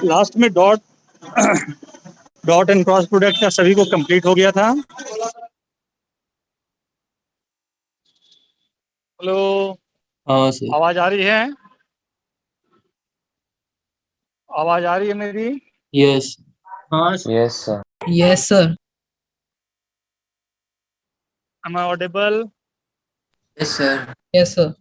Last में dot dot and cross product का सभी को कंप्लीट हो गया था। हेलो, हाँ सर। आवाज आ रही है? आवाज आ रही है मेरी? यस। हाँ Yes, sir. Yes sir. Am I audible? Yes sir. Yes sir.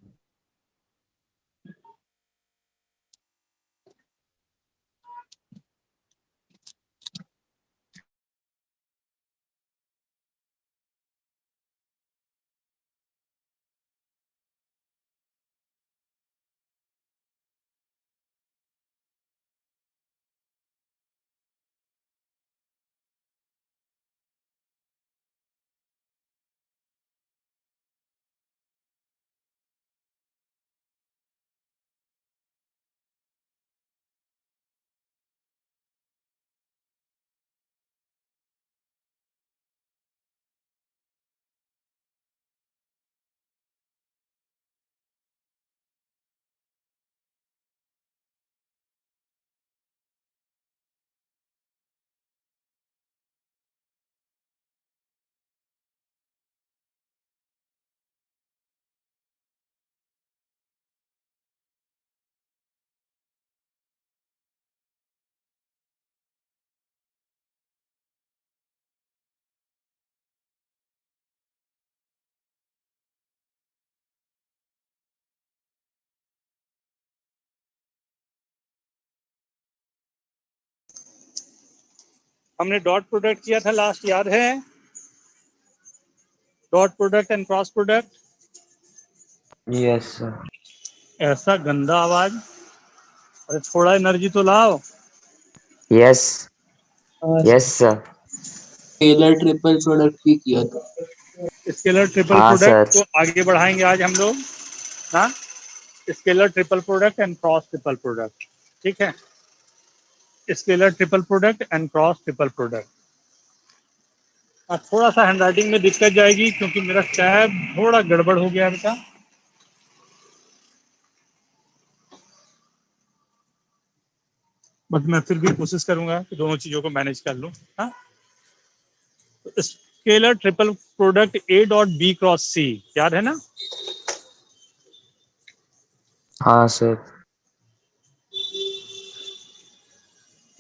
हमने डॉट प्रोडक्ट किया था लास्ट, याद है? Dot product and cross product. Yes, sir. ऐसा गंदा आवाज, अरे थोड़ा एनर्जी तो लाओ। Yes. Yes, sir. Scalar triple product भी किया था। स्केलर ट्रिपल हाँ प्रोडक्ट सर। को आगे बढ़ाएंगे आज हम लोग। हाँ, scalar triple product and cross triple product, ठीक है? Scalar triple product and cross triple product. थोड़ा सा हैंडराइटिंग में दिक्कत जाएगी क्योंकि मेरा टैब थोड़ा गड़बड़ हो गया है बेटा। बट मैं फिर भी कोशिश करूंगा कि दोनों चीजों को मैनेज कर लूं। हाँ, scalar triple product a dot B cross c, याद है ना? हाँ सर।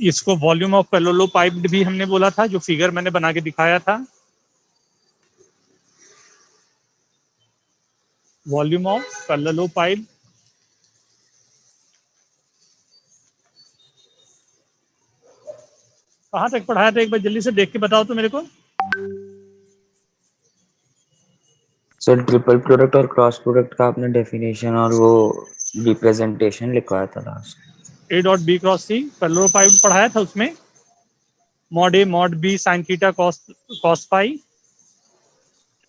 इसको वॉल्यूम ऑफ पैरेललोपाइड भी हमने बोला था, जो फिगर मैंने बना के दिखाया था। Volume of parallelepiped. कहाँ तक पढ़ाया था, एक बार जल्दी से देख के बताओ तो मेरे को। सर ट्रिपल प्रोडक्ट और क्रॉस प्रोडक्ट का आपने डेफिनेशन और वो रिप्रेजेंटेशन लिखवाया था last. A dot B cross c parallelepiped पढ़ाया था, उसमें mod a mod b sine theta cos phi.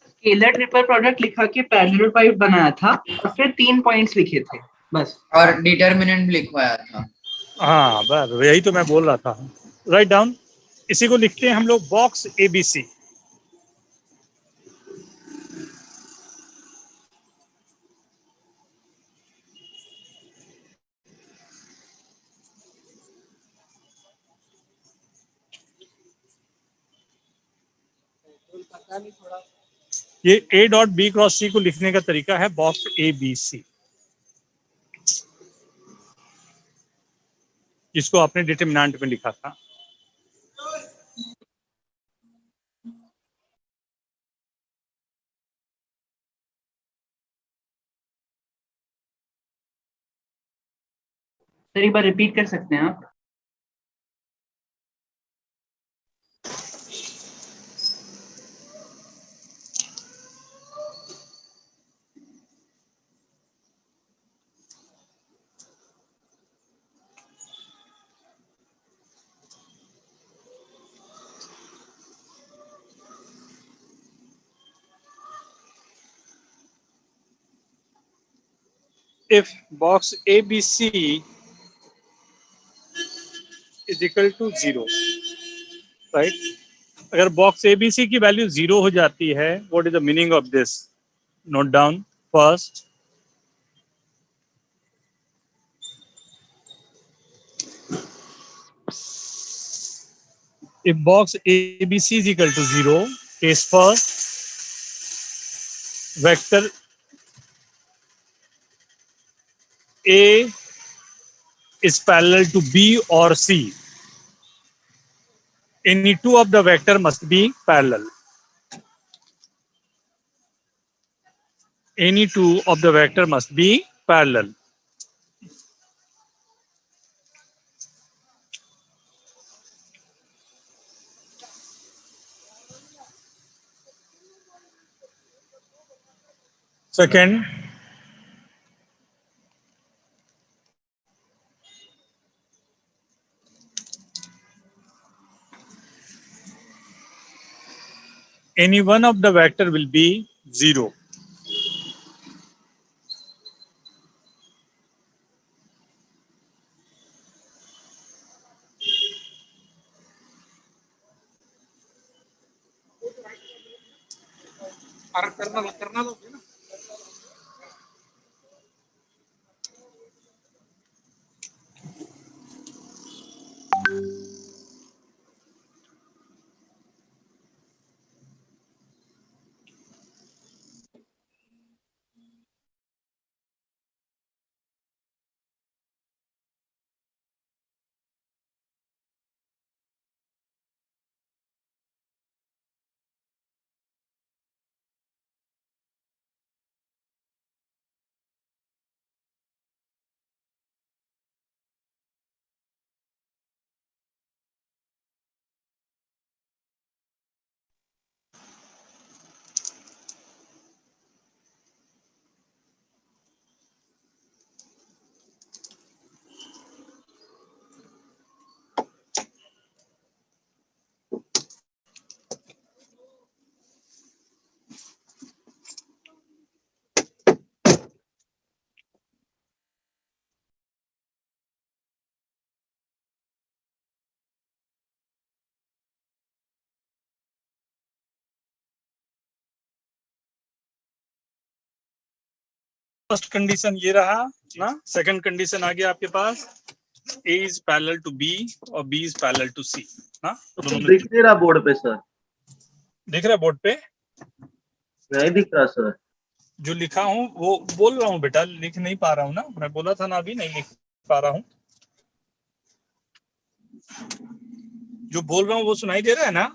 Scalar triple product लिखा के पैरेलल पाइप बनाया था और फिर 3 पॉइंट्स लिखे थे बस, और डिटरमिनेंट भी लिखवाया था। हाँ बस यही तो मैं बोल रहा था। Write down. इसी को लिखते हैं हम लोग बॉक्स एबीसी। ये ए डॉट बी क्रॉस सी को लिखने का तरीका है बॉक्स ए बी सी, जिसको आपने डिटरमिनेंट में लिखा था। सर एक बार रिपीट कर सकते हैं आप? If box ABC is equal to 0, right? अगर बॉक्स एबीसी की वैल्यू 0 हो जाती है, what is the meaning of this? Note down first. if box ABC is equal to 0, case first, vector A is parallel to B or C. Any two of the vector must be parallel. Any two of the vector must be parallel. Second, any one of the vector will be 0. First condition ये रहा ना. Second condition आ गया आपके पास, A is parallel to B और B is parallel to C ना. तो दिख नहीं रहा बोर्ड पे सर, दिख रहा है बोर्ड पे? नहीं दिख रहा सर। जो लिखा हूँ वो बोल रहा हूँ बेटा, लिख नहीं पा रहा हूँ ना. मैं बोला था ना अभी नहीं लिख पा रहा हूँ. जो बोल रहा हूँ वो सुनाई दे रहा है ना.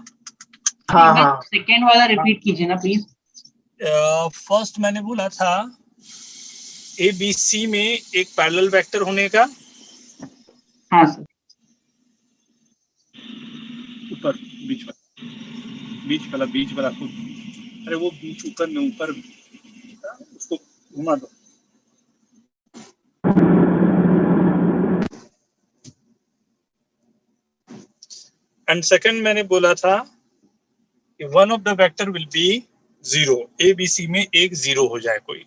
हाँ हाँ सेकेंड वाला रिपीट कीजिए ना प्लीज। फर्स्ट मैंने बोला था ए बी सी में एक पैरेलल वेक्टर होने का. हाँ सर। ऊपर बीच वाला खुद, अरे वो बीच ऊपर में ऊपर उसको घुमा दो. एंड सेकंड मैंने बोला था कि one of the vector will be 0. A B C में एक 0 हो जाए कोई.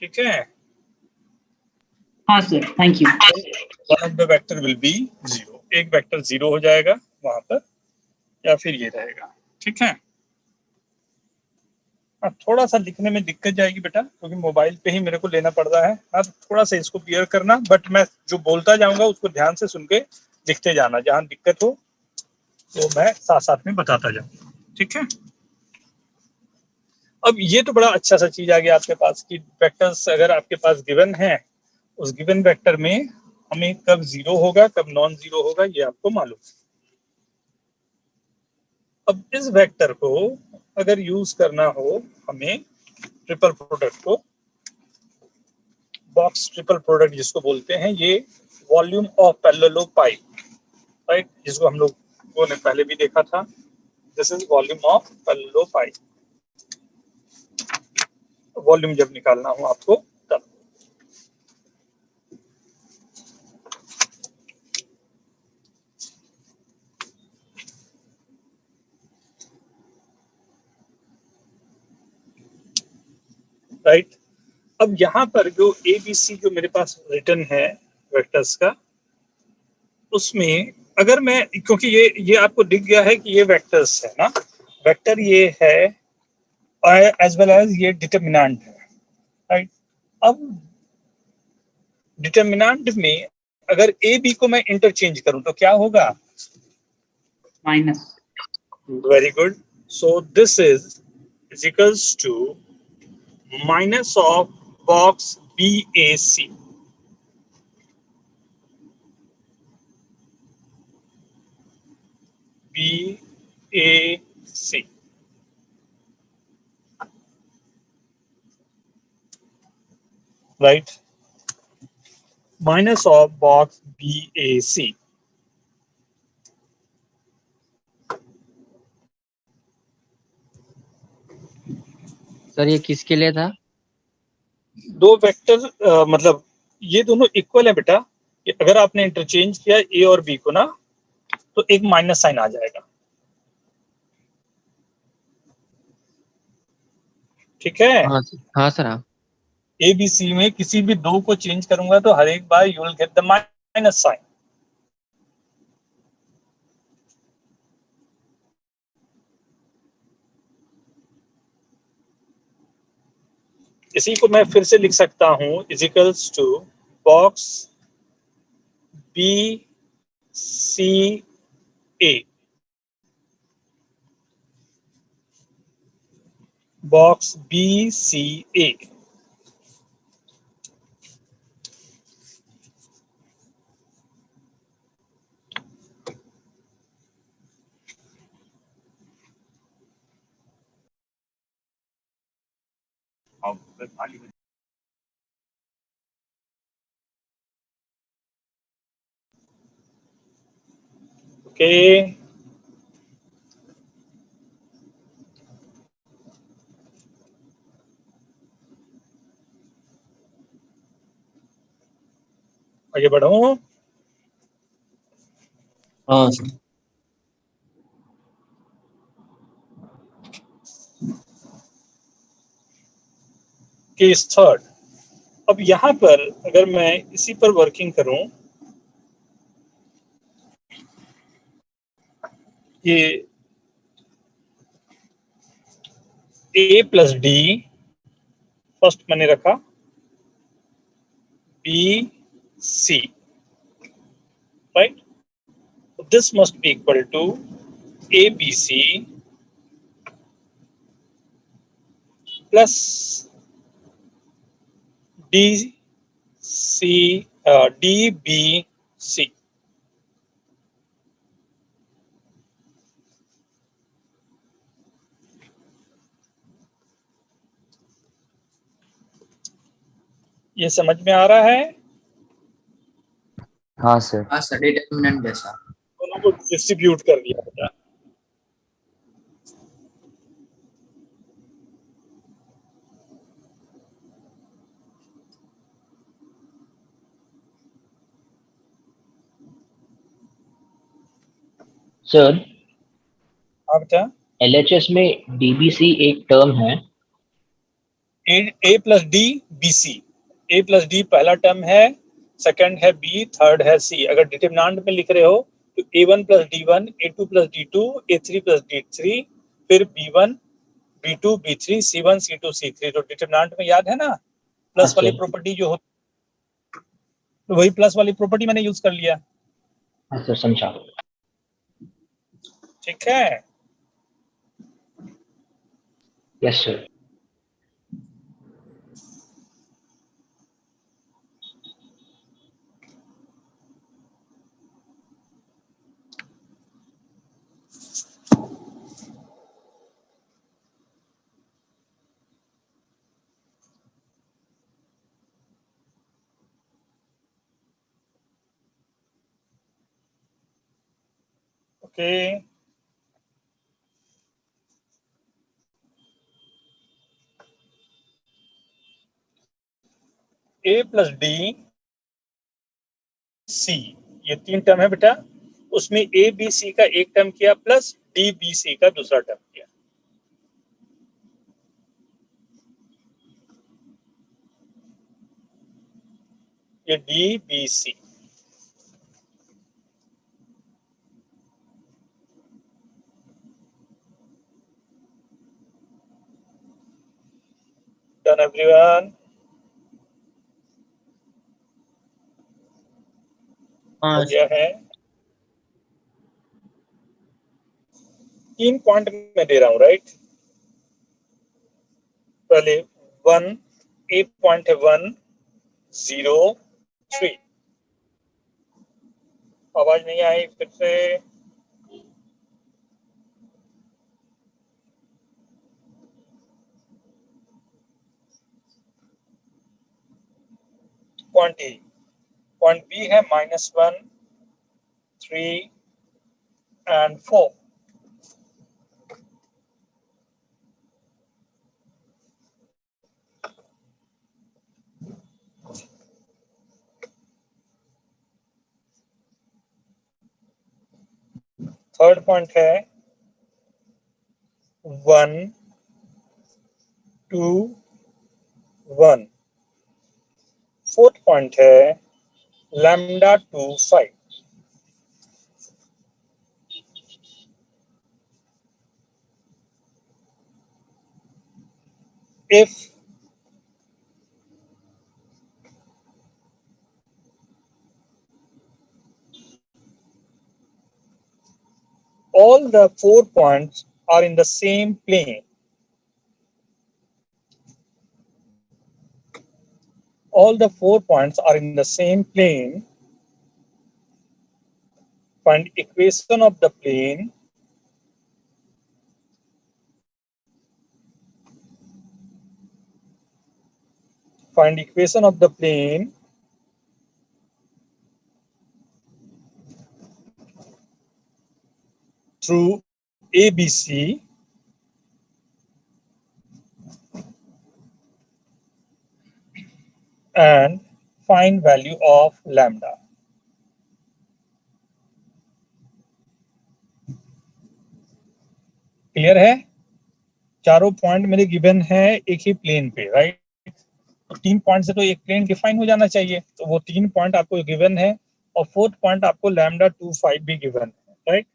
ठीक है. हाँ sir, thank you. One of the vector will be 0. एक वेक्टर 0 हो जाएगा वहां पर, या फिर ये रहेगा. ठीक है. हाँ, थोड़ा सा लिखने में दिक्कत जाएगी बेटा, क्योंकि मोबाइल पे ही मेरे को लेना पड़ रहा है. हाँ, थोड़ा सा इसको क्लियर करना, बट मैं जो बोलता जाऊंगा उसको ध्यान से सुन के लिखते जाना. जहां दिक्कत हो तो मैं साथ साथ में बताता जाऊंगा. ठीक है. अब ये तो बड़ा अच्छा सा चीज आ गया आपके पास कि वेक्टर्स अगर आपके पास गिवन है, उस गिवन वेक्टर में हमें कब 0 होगा कब नॉन 0 होगा ये आपको मालूम है. अब इस वेक्टर को अगर यूज करना हो हमें ट्रिपल प्रोडक्ट को, बॉक्स ट्रिपल प्रोडक्ट जिसको बोलते हैं, ये वॉल्यूम ऑफ पैरेललोपाइड, राइट, जिसको हम लोगों ने पहले भी देखा था. This is volume of parallelepiped. Volume जब निकालना हो आपको तब. राइट. अब यहाँ पर जो ABC जो मेरे पास रिटर्न है वेक्टर्स का, उसमें अगर मैं, क्योंकि ये आपको दिख गया है कि ये वेक्टर्स है ना, वेक्टर ये है एज वेल एज ये डिटरमिनेंट है. राइट. अब डिटर्मिनेंट में अगर ए बी को मैं इंटरचेंज करूं तो क्या होगा? Minus. Very good. So this is equals to minus of box B A C. B A C. Right? Minus of box BAC. Sir ये किसके लिए था? दो वेक्टर मतलब ये दोनों इक्वल है बेटा. कि अगर आपने इंटरचेंज किया ए और बी को ना तो एक माइनस साइन आ जाएगा. ठीक है. हाँ सर हाँ. ए बी सी में किसी भी दो को चेंज करूंगा तो हर एक बार you will get the minus sign. इसी को मैं फिर से लिख सकता हूं equals to box b c a. Box b c a. Okay. आगे बढ़ो. हाँ सर. Case third. अब यहां पर अगर मैं इसी पर वर्किंग करूं, ये ए प्लस डी फर्स्ट मैंने रखा B C. Right. This must be equal to A B C plus D C D B C. ये समझ में आ रहा है? हाँ सर. हाँ सर, डिटर्मिनेंट जैसा. दोनों को डिस्ट्रीब्यूट कर दिया बेटा. सर हाँ बेटा. एलएचएस में डीबीसी एक टर्म है. ए प्लस डी बी सी. ए प्लस डी पहला टर्म है, सेकंड है बी, थर्ड है सी. अगर डिटरमिनेंट में लिख रहे हो तो a1 plus d1, a2 plus d2, a3 plus d3, फिर b1 b2 b3 c1 c2 c3. तो डिटरमिनेंट में याद है ना प्लस वाली अच्छा. प्रॉपर्टी जो होती, तो वही प्लस वाली प्रॉपर्टी मैंने यूज कर लिया. हाँ सर समझा. ठीक है. Yes sir. ओके. ए प्लस डी सी, ये तीन टर्म है बेटा. उसमें ए बी सी का एक टर्म किया प्लस डी बी सी का दूसरा टर्म किया. ये D B C. Done everyone. हो गया है 3 पॉइंट मैं दे रहा हूं, राइट। पहले 1, ए पॉइंट है 1 0 3। आवाज नहीं आई, फिर से। पॉइंट ए, पॉइंट बी है -1 3 and 4। थर्ड पॉइंट है 1 2 1। फोर्थ पॉइंट है lambda 2 5। if all the 4 points are in the same plane, all the 4 points are in the same plane, find equation of the plane through ABC and find value of lambda। Clear है? चारों point मेरे given है एक ही plane पे, right. तो 3 point से तो एक प्लेन डिफाइन हो जाना चाहिए, तो वो 3 पॉइंट आपको गिवन है और फोर्थ पॉइंट आपको लैम्डा 2 5 भी गिवन है, राइट।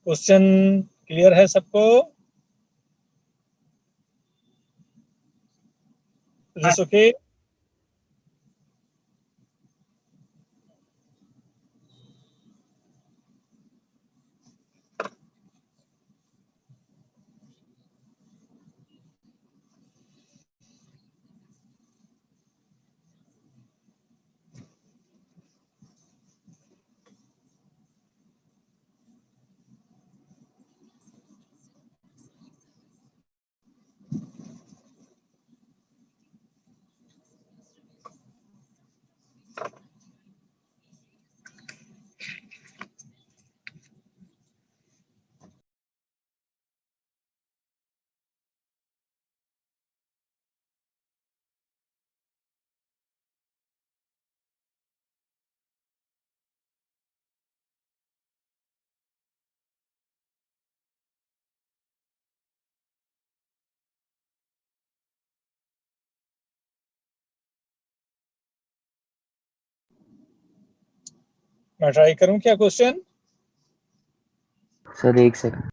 क्वेश्चन क्लियर है सबको? Is this okay? मैं ट्राई करूं क्या क्वेश्चन? सर एक सेकंड।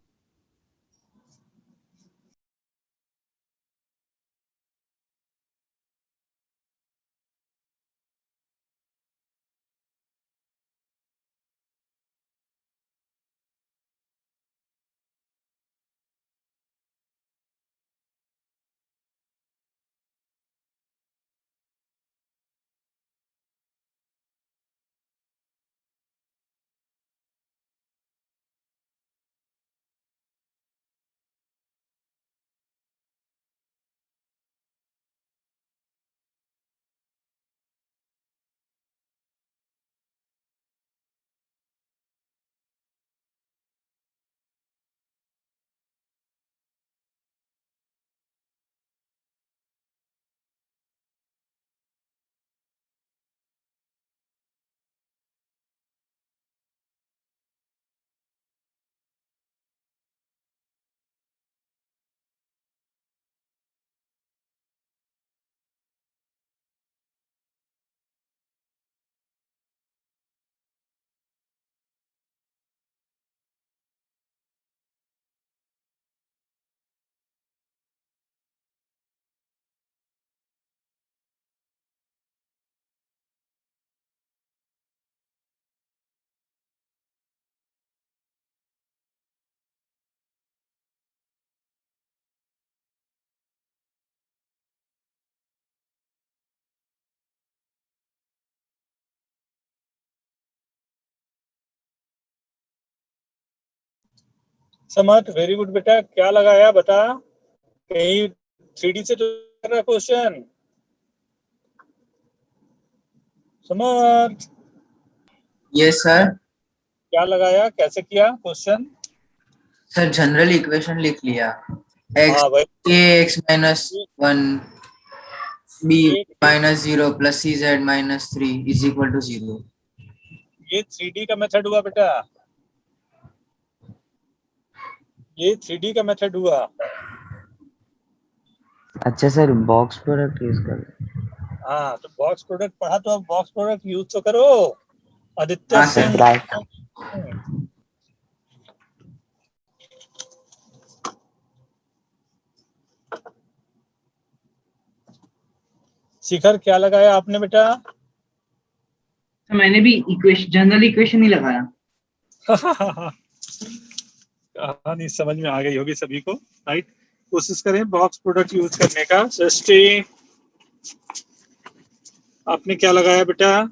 समर्थ वेरी गुड बेटा, क्या लगाया बता, कहीं 3D से तो कर रहा क्वेश्चन? समर्थ यस सर। क्या लगाया, कैसे किया क्वेश्चन? सर जनरल इक्वेशन लिख लिया, एक्स हाँ भाई, a x minus 1 b minus 0 plus c z minus 3 is equal to 0। ये 3D का मेथड हुआ बेटा, ये 3D का मेथड हुआ। अच्छा सर, बॉक्स प्रोडक्ट यूज कर हाँ तो बॉक्स प्रोडक्ट पढ़ा तो अब बॉक्स प्रोडक्ट यूज तो करो। आदित्य हाँ सर। सिंह, काय शिखर क्या लगाया आपने बेटा? तो मैंने भी इक्वेशन, जनरल इक्वेशन ही लगाया। कहानी समझ में आ गई होगी सभी को, राइट? कोशिश करें बॉक्स प्रोडक्ट यूज करने का। सृष्टि आपने क्या लगाया बेटा?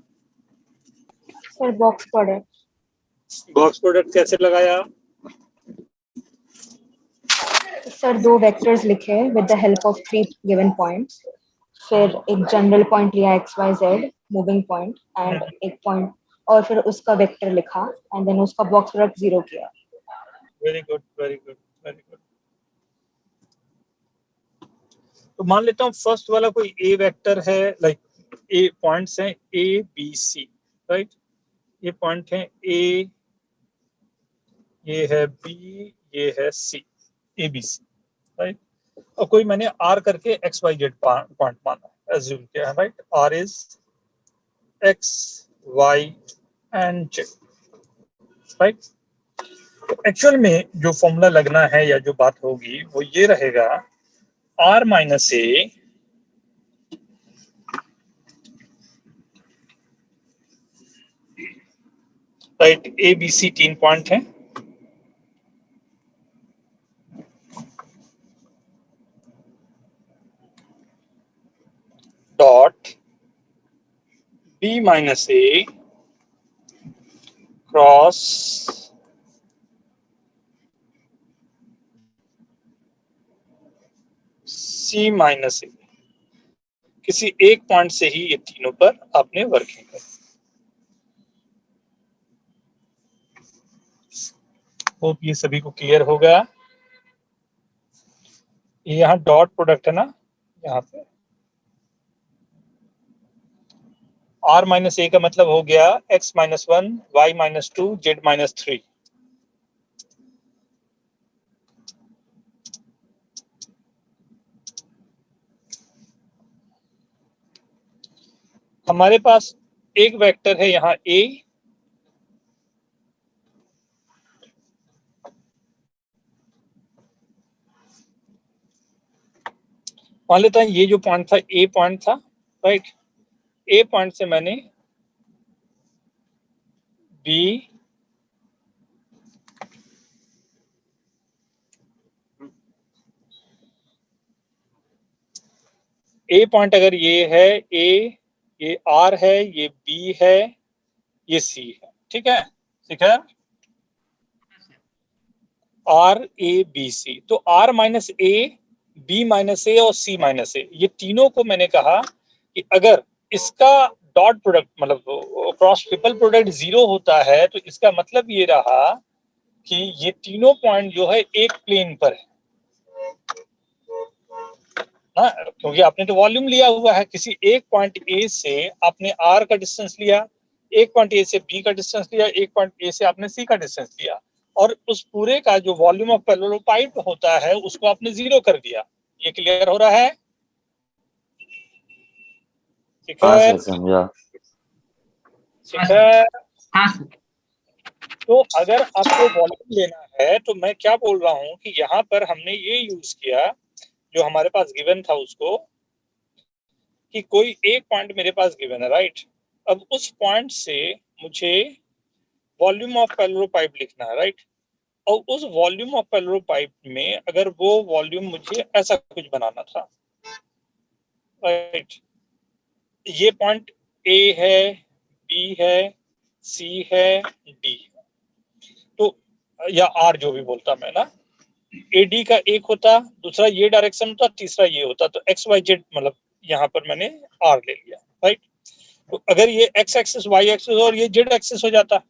Sir box product. Box product कैसे लगाया? सर दो वेक्टर्स लिखे with the help of 3 given points, फिर एक जनरल पॉइंट लिया X Y Z moving point and एक पॉइंट, और फिर उसका वेक्टर लिखा एंड देन उसका बॉक्स प्रोडक्ट 0 किया। Very good very good very good. तो मान लेता हूँ फर्स्ट वाला कोई ए वेक्टर है, लाइक ए पॉइंट्स हैं ए बी सी, राइट? ये पॉइंट है ए, ये है बी, ये है सी, ए बी सी, राइट? और कोई मैंने आर करके एक्स वाई जेड पॉइंट माना, एज्यूम किया है, right? R is X Y and Z, right? Actual में जो फॉर्मूला लगना है या जो बात होगी वो ये रहेगा, R minus A right, A B C 3 point हैं, dot B minus A cross C minus A, किसी एक पॉइंट से ही ये तीनों पर आपने वर्किंग कर। होप ये सभी को क्लियर होगा। ये यहाँ डॉट प्रोडक्ट है ना, यहाँ पे आर माइनस ए का मतलब हो गया X minus 1 Y minus 2 Z minus 3। हमारे पास एक वेक्टर है यहाँ ए, मान लेता है ये जो पॉइंट था ए पॉइंट था, राइट? ए पॉइंट से मैंने बी ए पॉइंट अगर ये है ए, ये आर है, ये बी है, ये सी है, ठीक है? ठीक है, आर ए बी सी। तो आर माइनस ए, बी माइनस ए और सी माइनस ए, ये तीनों को मैंने कहा कि अगर इसका डॉट प्रोडक्ट मतलब क्रॉस ट्रिपल प्रोडक्ट 0 होता है तो इसका मतलब ये रहा कि ये तीनों पॉइंट जो है एक प्लेन पर है ना, क्योंकि आपने तो वॉल्यूम लिया हुआ है। किसी एक पॉइंट ए से आपने आर का डिस्टेंस लिया, एक पॉइंट ए से बी का डिस्टेंस लिया, एक पॉइंट ए से आपने सी का डिस्टेंस लिया, और उस पूरे का जो वॉल्यूम ऑफ पैरेललोपाइड होता है उसको आपने 0 कर दिया। ये क्लियर हो रहा है? ठीक हाँ है, सर, समझा। ठीक है। हाँ सर। तो अगर आपको वॉल्यूम लेना है तो मैं क्या बोल रहा हूं कि यहाँ पर हमने ये यूज किया जो हमारे पास गिवन था उसको, कि कोई एक पॉइंट मेरे पास गिवन है, राइट? अब उस पॉइंट से मुझे वॉल्यूम ऑफ पैरेललोपाइड लिखना है, राइट? और उस वॉल्यूम ऑफ पैरेललोपाइड में अगर वो वॉल्यूम मुझे ऐसा कुछ बनाना था, राइट? ये पॉइंट ए है, बी है, सी है, डी है। तो या आर जो भी बोलता मैं ना, ए डी का एक होता, दूसरा ये डायरेक्शन होता, तीसरा ये होता, तो एक्स वाई जेड मतलब यहाँ पर मैंने आर ले लिया, राइट। तो अगर ये एक्स एक्सिस वाई एक्सिस और ये जेड एक्सिस हो जाता,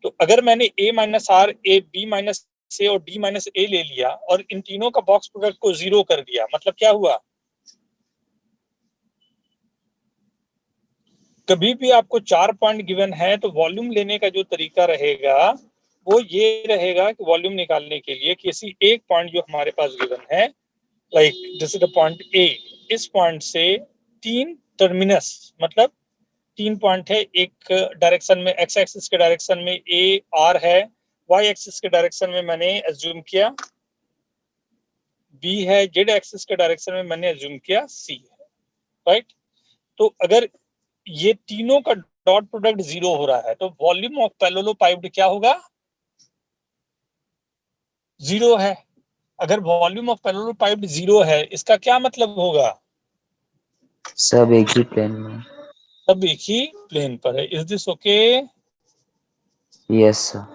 तो अगर मैंने A minus R, A B minus ए और डी माइनस ए ले लिया और इन तीनों का बॉक्स प्रोडक्ट को 0 कर दिया, मतलब क्या हुआ, कभी भी आपको 4 पॉइंट गिवन है तो वॉल्यूम लेने का जो तरीका रहेगा वो ये रहेगा कि वॉल्यूम निकालने के लिए किसी एक पॉइंट जो हमारे पास गिवन है, like this is the point A, इस पॉइंट से 3 टर्मिनस, मतलब 3 पॉइंट है, एक डायरेक्शन में एक्स एक्सिस के डायरेक्शन में ए आर है, वाई एक्सिस के डायरेक्शन में मैंने एज्यूम किया बी है, जेड एक्सिस के डायरेक्शन में मैंने एज्यूम किया सी है, राइट। तो अगर ये तीनों का डॉट प्रोडक्ट 0 हो रहा है तो वॉल्यूम ऑफ पैरेललोपाइप्ड क्या होगा, 0 है। अगर वॉल्यूम ऑफ पैरेललोपाइप्ड 0 है, इसका क्या मतलब होगा, सब एक ही प्लेन में। सब एक ही प्लेन पर है। Is this okay? Yes sir.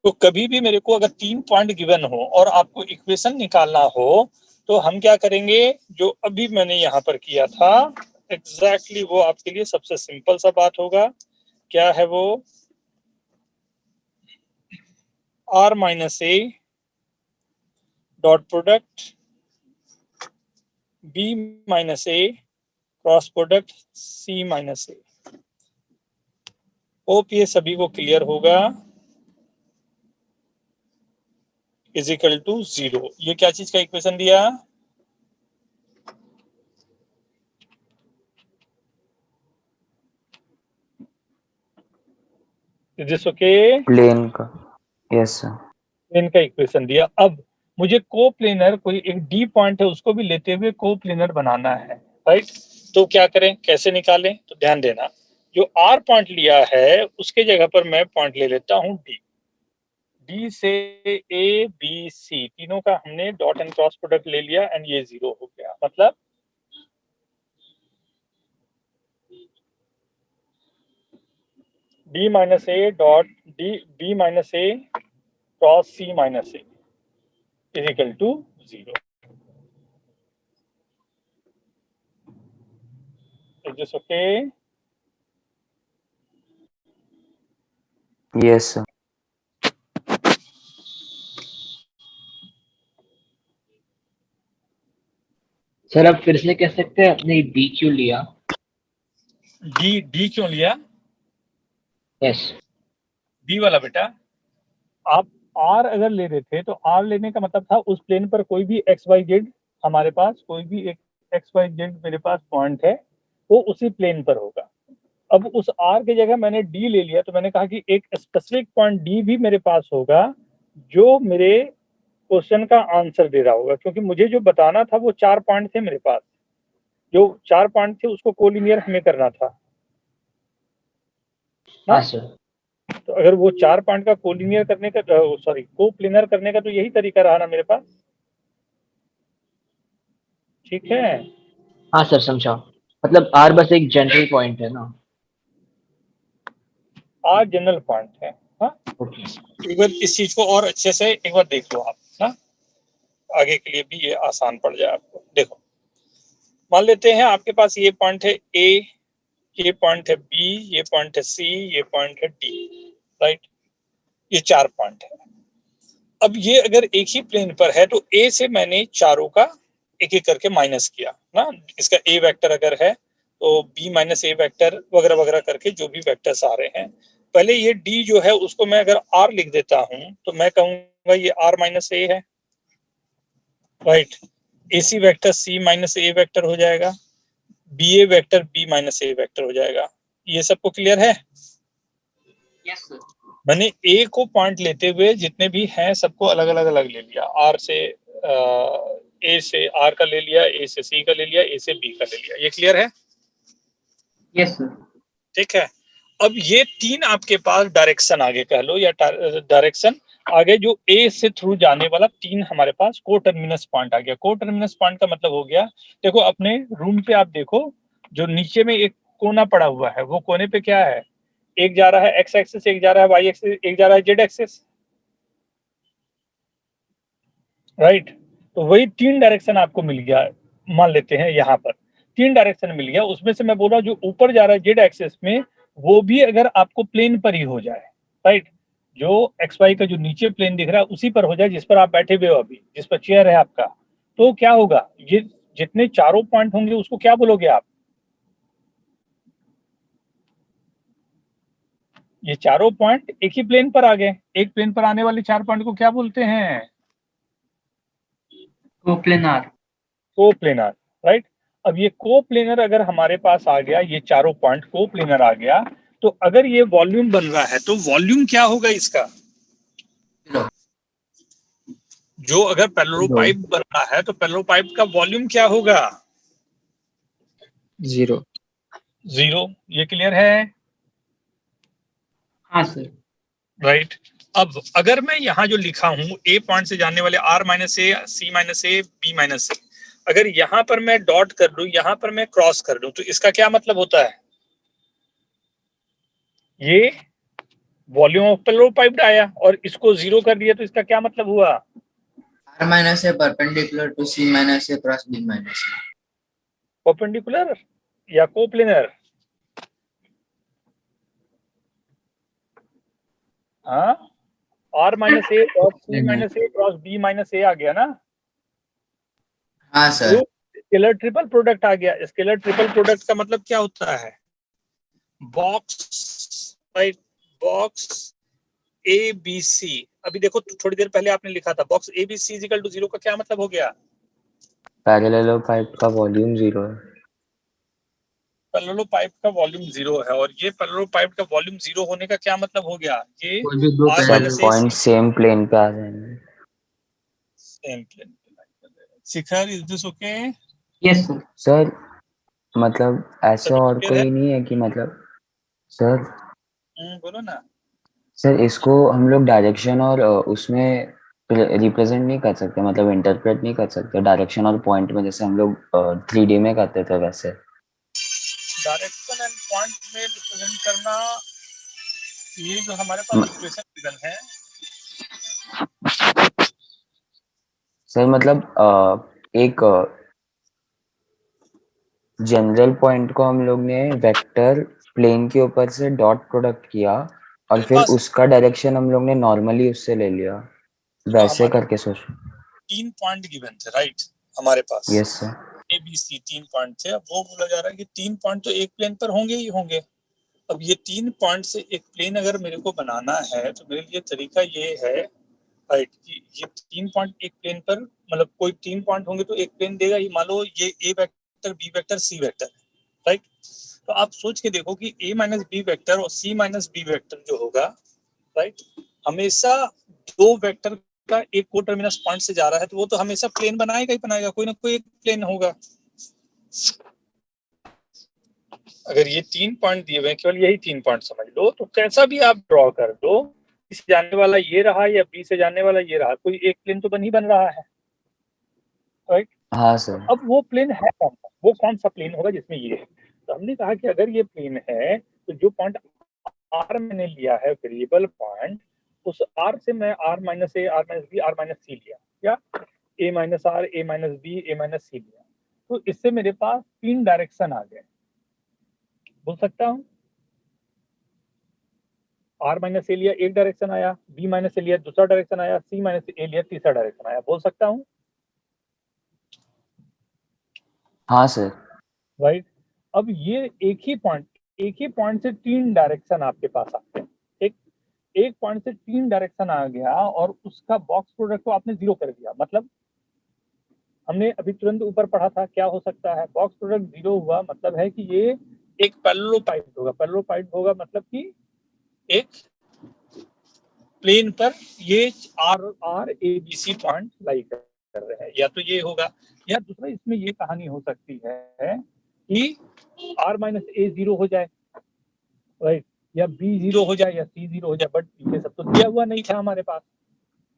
तो कभी भी मेरे को अगर 3 पॉइंट गिवन हो और आपको इक्वेशन निकालना हो तो हम क्या करेंगे, जो अभी मैंने यहाँ पर किया था एग्जैक्टली वो आपके लिए सबसे सिंपल सा बात होगा। क्या है वो, R minus A dot product B minus A cross product C minus A. Hope ये सभी को क्लियर होगा। Is equal to 0। ये क्या चीज का इक्वेशन दिया, इज दिस ओके? प्लेन का। Yes sir. प्लेन का इक्वेशन दिया। अब मुझे को प्लेनर, कोई एक डी पॉइंट है उसको भी लेते हुए को प्लेनर बनाना है, राइट। तो क्या करें, कैसे निकालें, तो ध्यान देना, जो आर पॉइंट लिया है उसके जगह पर मैं पॉइंट ले लेता हूं डी। डी से ए बी सी तीनों का हमने डॉट एंड क्रॉस प्रोडक्ट ले लिया एंड ये 0 हो गया, मतलब D minus A dot D B minus A cross C minus A is equal to 0। Is this okay? Yes sir. Sir आप फिर से कह सकते हैं आपने डी क्यों लिया? डी क्यों लिया? यस। डी वाला बेटा, आप आर अगर ले रहे थे तो आर लेने का मतलब था उस प्लेन पर कोई भी एक्स वाई जेड, हमारे पास कोई भी एक एक्स वाई जेड मेरे पास पॉइंट है वो उसी प्लेन पर होगा। अब उस आर की जगह मैंने डी ले लिया तो मैंने कहा कि एक स्पेसिफिक पॉइंट डी भी मेरे पास होगा जो मेरे क्वेश्चन का आंसर दे रहा होगा, क्योंकि मुझे जो बताना था वो 4 पॉइंट थे मेरे पास, जो 4 पॉइंट थे उसको कोलिनियर हमें करना था। हाँ सर। तो अगर वो 4 पॉइंट का कोलिनियर करने का, सॉरी को प्लेनर करने का तो यही तरीका रहा ना मेरे पास, ठीक है? हाँ सर समझा, मतलब आर बस एक जनरल पॉइंट है ना। आर जनरल पॉइंट है। हाँ, ओके। एक बार इस चीज को और अच्छे से एक बार देख लो आप ना, आगे के लिए भी ये आसान पड़ जाए आपको। देखो, मान लेते हैं आपके पास ये पॉइंट है ए, ये पॉइंट है बी, ये पॉइंट है सी, ये पॉइंट है डी, राइट। ये 4 पॉइंट है। अब ये अगर एक ही प्लेन पर है तो ए से मैंने चारों का एक एक करके माइनस किया ना, इसका ए वेक्टर अगर है तो बी माइनस ए वेक्टर वगैरह वगैरह करके जो भी वेक्टर्स आ रहे हैं, पहले ये डी जो है उसको मैं अगर आर लिख देता हूं तो मैं कहूंगा ये आर माइनस ए है, right. AC vector C minus A vector हो जाएगा, B A vector B minus A vector हो जाएगा। ये सबको क्लियर है? Yes sir. मैंने ए को पॉइंट लेते हुए जितने भी हैं सबको अलग अलग अलग ले लिया, आर से ए से आर का ले लिया, ए से सी का ले लिया, ए से बी का ले लिया। ये क्लियर है? Yes sir. ठीक है। अब ये 3 आपके पास डायरेक्शन आगे कह लो या डायरेक्शन आगे जो ए से थ्रू जाने वाला 3 हमारे पास को टर्मिनस पॉइंट आ गया। को टर्मिनस पॉइंट का मतलब हो गया, देखो अपने रूम पे आप देखो जो नीचे में एक कोना पड़ा हुआ है वो कोने पे क्या है, एक जा रहा है एक्स एक्सिस, एक जा रहा है वाई एक्सिस, एक जा रहा है जेड एक्सिस, राइट। तो वही 3 डायरेक्शन आपको मिल गया, मान लेते हैं यहाँ पर 3 डायरेक्शन मिल गया, उसमें से मैं बोल रहा हूँ जो ऊपर जा रहा है जेड एक्सिस में वो भी अगर आपको प्लेन पर ही हो जाए, राइट, जो एक्स वाई का जो नीचे प्लेन दिख रहा है उसी पर हो जाए जिस पर आप बैठे हुए हो अभी, जिस पर चेयर है आपका, तो क्या होगा, ये जितने चारों पॉइंट होंगे उसको क्या बोलोगे आप, ये चारों पॉइंट एक ही प्लेन पर आ गए, एक प्लेन पर आने वाले 4 पॉइंट को क्या बोलते हैं, कोप्लेनार। Coplanar, right. अब ये कोप्लेनर अगर हमारे पास आ गया, ये चारों पॉइंट कोप्लेनर आ गया, तो अगर ये वॉल्यूम बन रहा है तो वॉल्यूम क्या होगा इसका, Zero. जो अगर पैरेललोपाइप बन रहा है तो पैरेललोपाइप का वॉल्यूम क्या होगा, 0। 0। ये क्लियर है, हाँ सर। राइट। अब अगर मैं यहाँ जो लिखा हूं ए पॉइंट से जाने वाले r माइनस ए, सी माइनस ए, बी माइनस ए, अगर यहाँ पर मैं डॉट कर दूं, यहाँ पर मैं क्रॉस कर दूं, तो इसका क्या मतलब होता है, ये वॉल्यूम ऑफ पैरेललोपाइप आया, और इसको 0 कर दिया तो इसका क्या मतलब हुआ, R minus A perpendicular to C minus A cross B minus A. Perpendicular या कोप्लेनर, हाँ, r minus A cross C minus A cross B minus A आ गया ना, हाँ सर। स्केलर ट्रिपल प्रोडक्ट आ गया। स्केलर ट्रिपल प्रोडक्ट का मतलब क्या होता है, box, right, box A B C. अभी देखो थोड़ी देर पहले आपने लिखा था box A B C equal to 0 का क्या मतलब हो गया, पैरेललोपाइप का वॉल्यूम 0 है। पैरेललोपाइप का वॉल्यूम 0 है, और ये पैरेललोपाइप का वॉल्यूम 0 होने का क्या मतलब हो गया, ये कोई भी दो R सब minus A point same plane पे आ जाएंगे। सेम प्लेन पे। Shikhar, is this okay? Yes sir. Sir मतलब ऐसे सभी और क्लियर है? कोई नहीं है कि मतलब सर बोलो ना। सर इसको हम लोग डायरेक्शन और उसमें रिप्रेजेंट नहीं कर सकते, मतलब इंटरप्रेट नहीं कर सकते डायरेक्शन और पॉइंट में, जैसे हम लोग 3D में करते थे वैसे। डायरेक्शन एंड पॉइंट में रिप्रेजेंट करना, ये जो हमारे पास इक्वेशन गिवन है, सर मतलब एक जनरल पॉइंट को हम लोग ने वेक्टर प्लेन के ऊपर से डॉट प्रोडक्ट किया और मेरे फिर पास उसका डायरेक्शन हम लोग ने नॉर्मली उससे ले लिया, वैसे हमारे करके सोच। 3 पॉइंट गिवन थे, राइट, हमारे पास yes sir. A B C 3 point थे। अब वो बोला जा रहा है कि 3 पॉइंट तो एक प्लेन पर होंगे ही होंगे। अब ये 3 पॉइंट से एक प्लेन अगर मेरे को बनाना है तो मेरे लिए तरीका ये है, राइट, कि ये 3 पॉइंट एक प्लेन पर, मतलब कोई 3 पॉइंट होंगे तो एक प्लेन देगा ही। मान लो ये ए vector, B vector, C vector, right. तो आप सोच के देखो कि ए माइनस बी वेक्टर और सी माइनस बी वेक्टर जो होगा, राइट, हमेशा 2 वेक्टर का एक को टर्मिनस पॉइंट से जा रहा है, तो वो तो हमेशा प्लेन बनाएगा ही बनाएगा, कोई ना कोई एक प्लेन होगा। अगर ये 3 पॉइंट दिए हुए, केवल यही 3 पॉइंट समझ लो, तो कैसा भी आप ड्रॉ कर दो, बी से जाने वाला ये रहा या बी से जाने वाला ये रहा, कोई एक प्लेन तो बन ही बन रहा है, राइट। हाँ सर। अब वो प्लेन है कौन सा, वो कौन सा प्लेन होगा जिसमें ये है। तो हमने कहा कि अगर ये प्लेन है तो जो पॉइंट आर मैंने लिया है वेरिएबल पॉइंट, उस आर से मैं R minus A, R minus B, R minus C लिया, या A minus R, A minus B, A minus C लिया, तो इससे मेरे पास 3 डायरेक्शन आ गए। बोल सकता हूँ आर माइनस ए लिया एक डायरेक्शन आया, बी माइनस ए लिया दूसरा डायरेक्शन आया, सी माइनस ए लिया तीसरा डायरेक्शन आया। बोल सकता हूँ, हाँ सर। राइट। अब ये एक ही पॉइंट से 3 डायरेक्शन आपके पास आते हैं। एक पॉइंट से 3 डायरेक्शन आ गया और उसका बॉक्स प्रोडक्ट को आपने 0 कर दिया, मतलब हमने अभी तुरंत ऊपर पढ़ा था क्या हो सकता है, बॉक्स प्रोडक्ट 0 हुआ मतलब है कि ये एक पैरेललोपाइप होगा। पैरेललोपाइप होगा मतलब कि एक प्लेन पर ये R A B C point lie कर रहे हैं, या तो ये होगा, या दूसरा इसमें ये कहानी हो सकती है कि आर माइनस ए 0 हो जाए, राइट, या बी 0 हो जाए या सी 0 हो जाए, बट ये सब तो दिया हुआ नहीं था हमारे पास,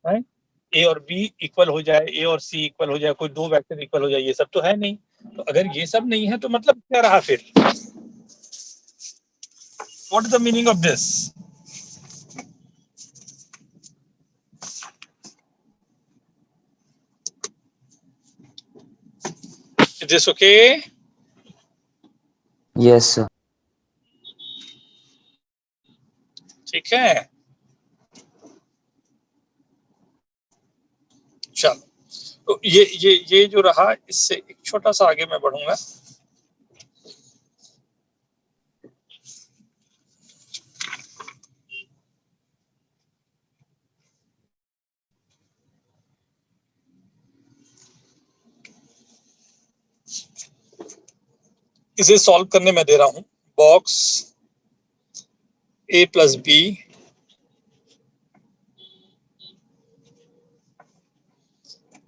राइट। ए और बी इक्वल हो जाए, ए और सी इक्वल हो जाए, कोई 2 वेक्टर इक्वल हो जाए, ये सब तो है नहीं। तो अगर ये सब नहीं है तो मतलब क्या रहा फिर, What is the meaning of this? Is this okay? Yes, sir. ठीक है, चलो तो ये जो रहा, इससे एक छोटा सा आगे मैं बढ़ूंगा। इसे सॉल्व करने में दे रहा हूं, box a plus B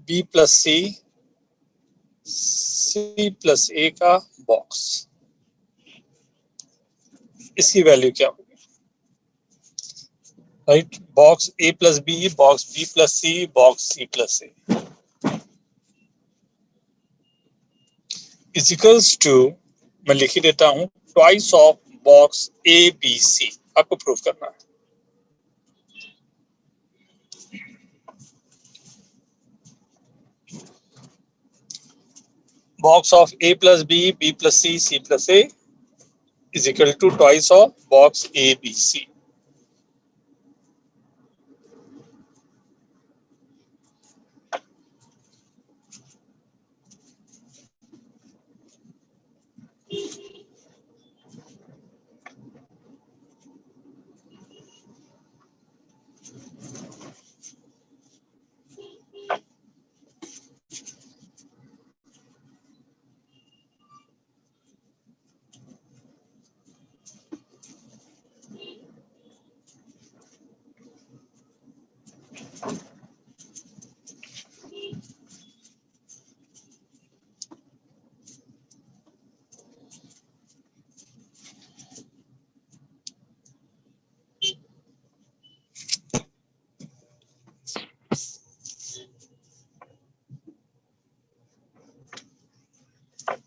b plus C c plus a का बॉक्स, इसकी वैल्यू क्या होगी? Right, box a plus B, box b plus C, box c plus a is equals to, मैं लिख ही देता हूं, twice of box A B C. आपको प्रूफ करना है। Box of a plus B, b plus C, c plus a is equal to twice of box A, B, C.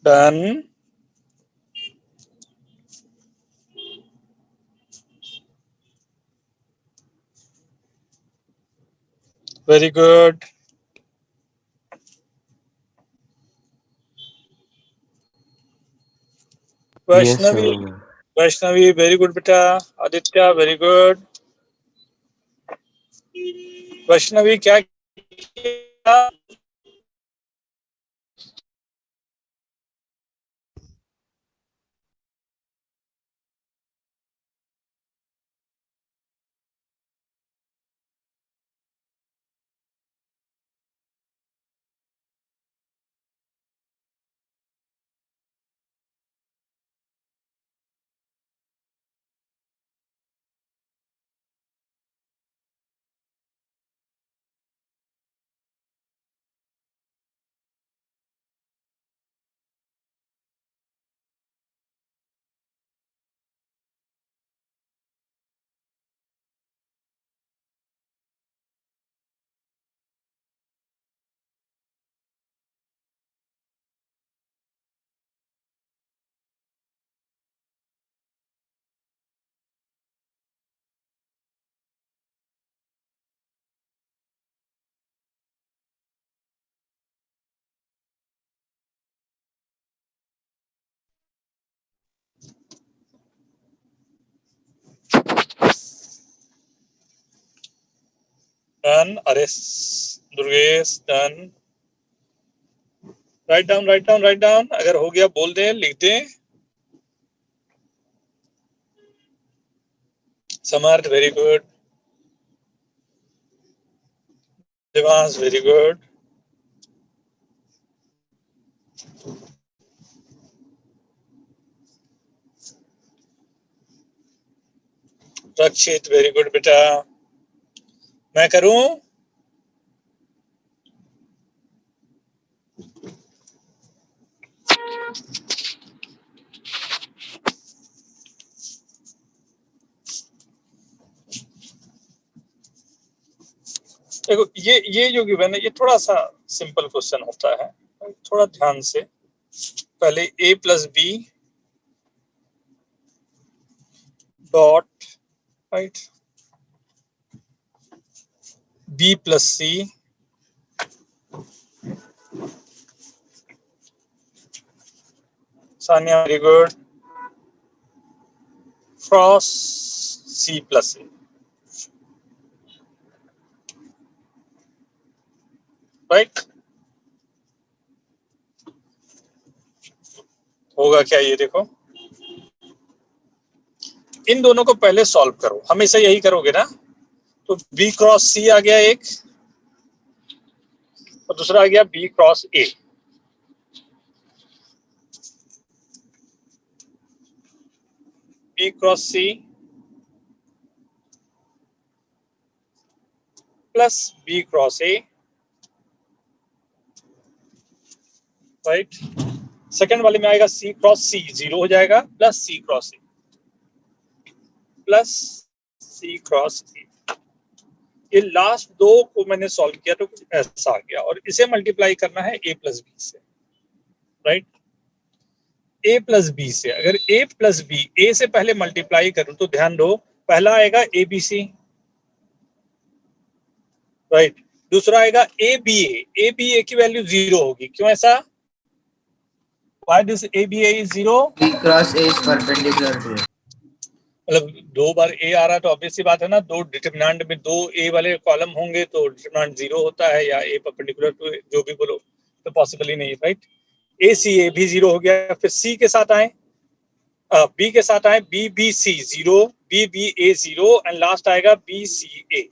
Done. Very good. Yes, Vaishnavi, sir. Vaishnavi, very good beta. Aditya, very good. Vaishnavi, क्या किया? Done. Aris, Durgesh, done. Write down, write down, write down. अगर हो गया बोल दें, लिख दें. Samarth, very good. Devans, very good. Rakshit, very good beta. मैं करूं? देखो ये जो गिवन है, ये थोड़ा सा सिंपल क्वेश्चन होता है, थोड़ा ध्यान से। पहले a plus B dot, right, B plus C Sanya, very good, cross C plus A, right? होगा क्या ये देखो, इन दोनों को पहले सॉल्व करो, हमेशा यही करोगे ना। तो B क्रॉस C आ गया एक, और दूसरा आ गया B cross A। B cross C plus B cross A, right. Second वाले में आएगा C क्रॉस C, 0 हो जाएगा, plus C cross A plus C cross A। ये लास्ट दो को मैंने सॉल्व किया तो कुछ ऐसा आ गया, और इसे मल्टीप्लाई करना है A प्लस B से, राइट। A प्लस B से, अगर A प्लस B A से पहले मल्टीप्लाई करूं तो ध्यान दो, पहला आएगा ABC, राइट। दूसरा आएगा ABA की वैल्यू 0 होगी, क्यों ऐसा? Why this ABA is 0? B cross A is perpendicular to A. मतलब दो बार A आ रहा है तो ऑब्वियस सी बात है ना, दो डिटरमिनेंट में दो A वाले कॉलम होंगे तो डिटरमिनेंट 0 होता है, या A परपेंडिकुलर टू जो भी बोलो, तो पॉसिबल ही नहीं, राइट। ACA भी 0 हो गया, फिर C के साथ आए, B के साथ आए, BBC 0, BBA 0, एंड लास्ट आएगा BCA।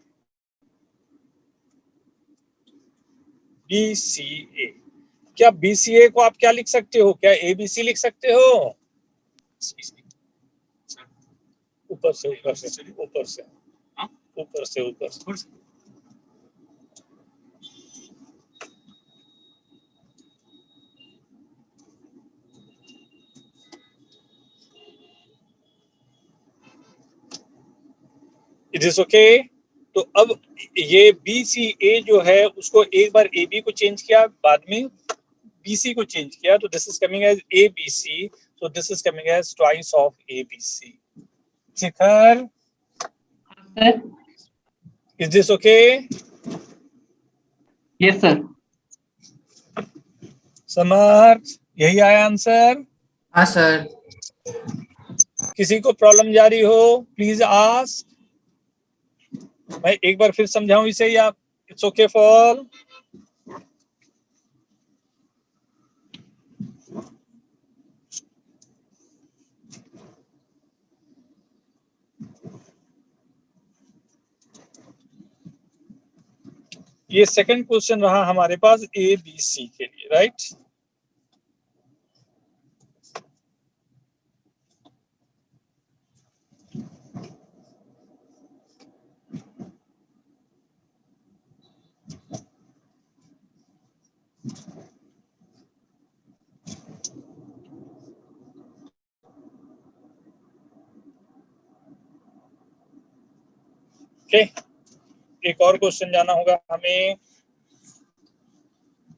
BCA, क्या BCA को आप क्या लिख सकते हो? क्या ABC लिख सकते हो? ऊपर से ऊपर से ऊपर से ऊपर से ऊपर से इट इज ओके। तो अब ये BCA जो है उसको एक बार AB को चेंज किया, बाद में BC को चेंज किया, तो this is coming as ABC, so this is coming as twice of ABC. Shikhar, sir, is this okay? Yes sir. Samarth, यही आया आंसर? हाँ सर। किसी को प्रॉब्लम जारी हो प्लीज आस्क। मैं एक बार फिर समझाऊं इसे, या इट्स ओके फॉर? ये सेकंड क्वेश्चन रहा हमारे पास ABC के लिए, राइट। ओके, एक और क्वेश्चन जाना होगा हमें।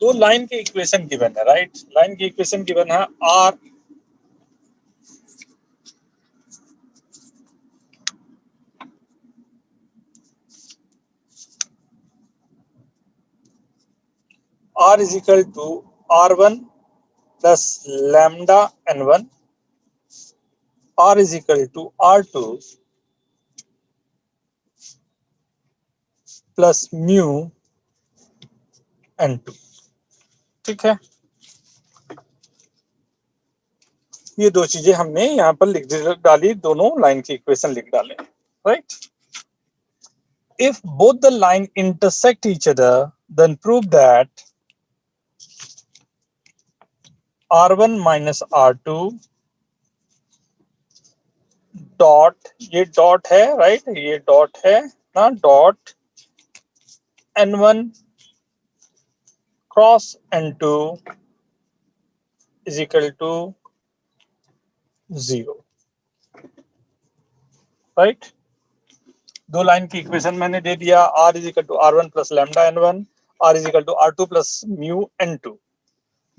दो लाइन के इक्वेशन गिवन है, राइट। लाइन की इक्वेशन गिवन है R is equal to R1 plus lambda N1, R is equal to R2 plus mu N2, ठीक है। ये दो चीजें हमने यहाँ पर लिख डाली, दोनों लाइन की इक्वेशन लिख डाले, right. If both the line intersect each other, then prove that R1 minus R2 dot, ये डॉट है, राइट, ये डॉट है ना, dot N1 cross N2 is equal to 0, right. दो लाइन की इक्वेशन मैंने दे दिया, R is equal to R1 plus lambda N1, R is equal to R2 plus mu N2.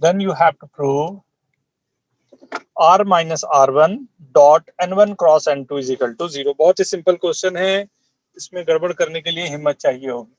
Then you have to prove r minus r1 dot n1 cross n2 is equal to 0। बहुत ही simple question है, इसमें गड़बड़ करने के लिए हिम्मत चाहिए होगी।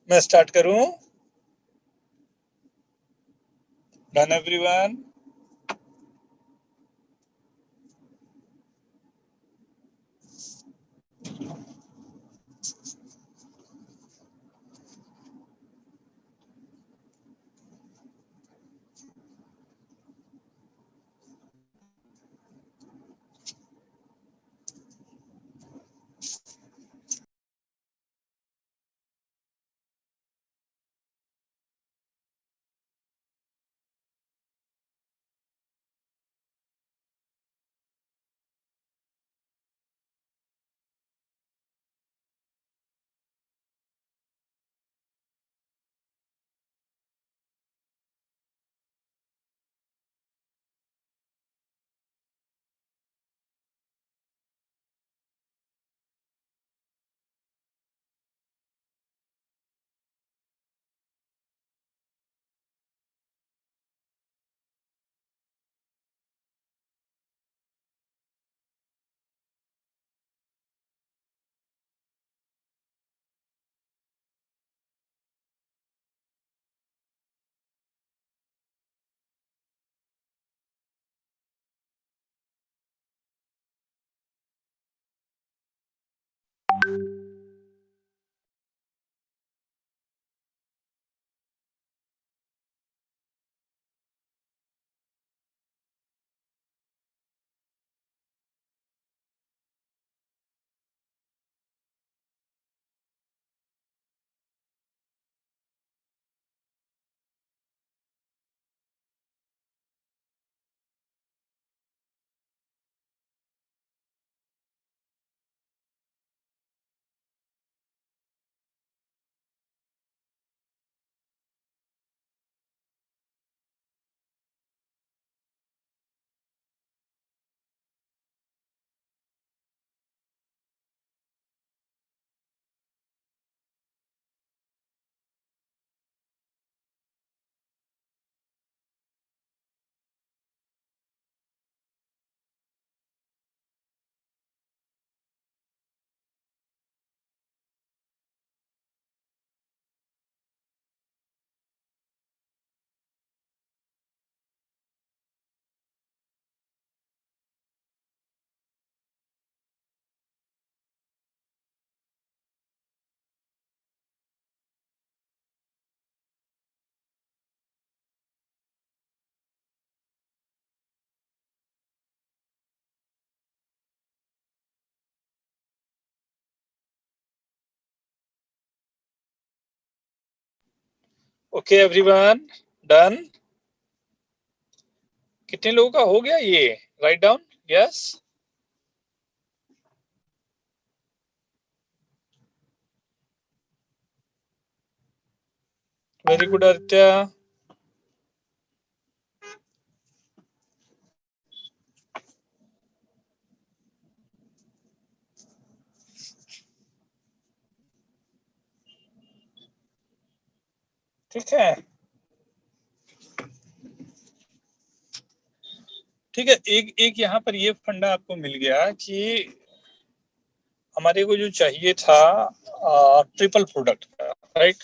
मैं स्टार्ट करूं? Done everyone? Okay everyone, done? कितने लोगों का हो गया ये? Write down, yes. Very good Aditya. ठीक है, ठीक है। एक यहाँ पर ये फंडा आपको मिल गया कि हमारे को जो चाहिए था ट्रिपल प्रोडक्ट का, राइट?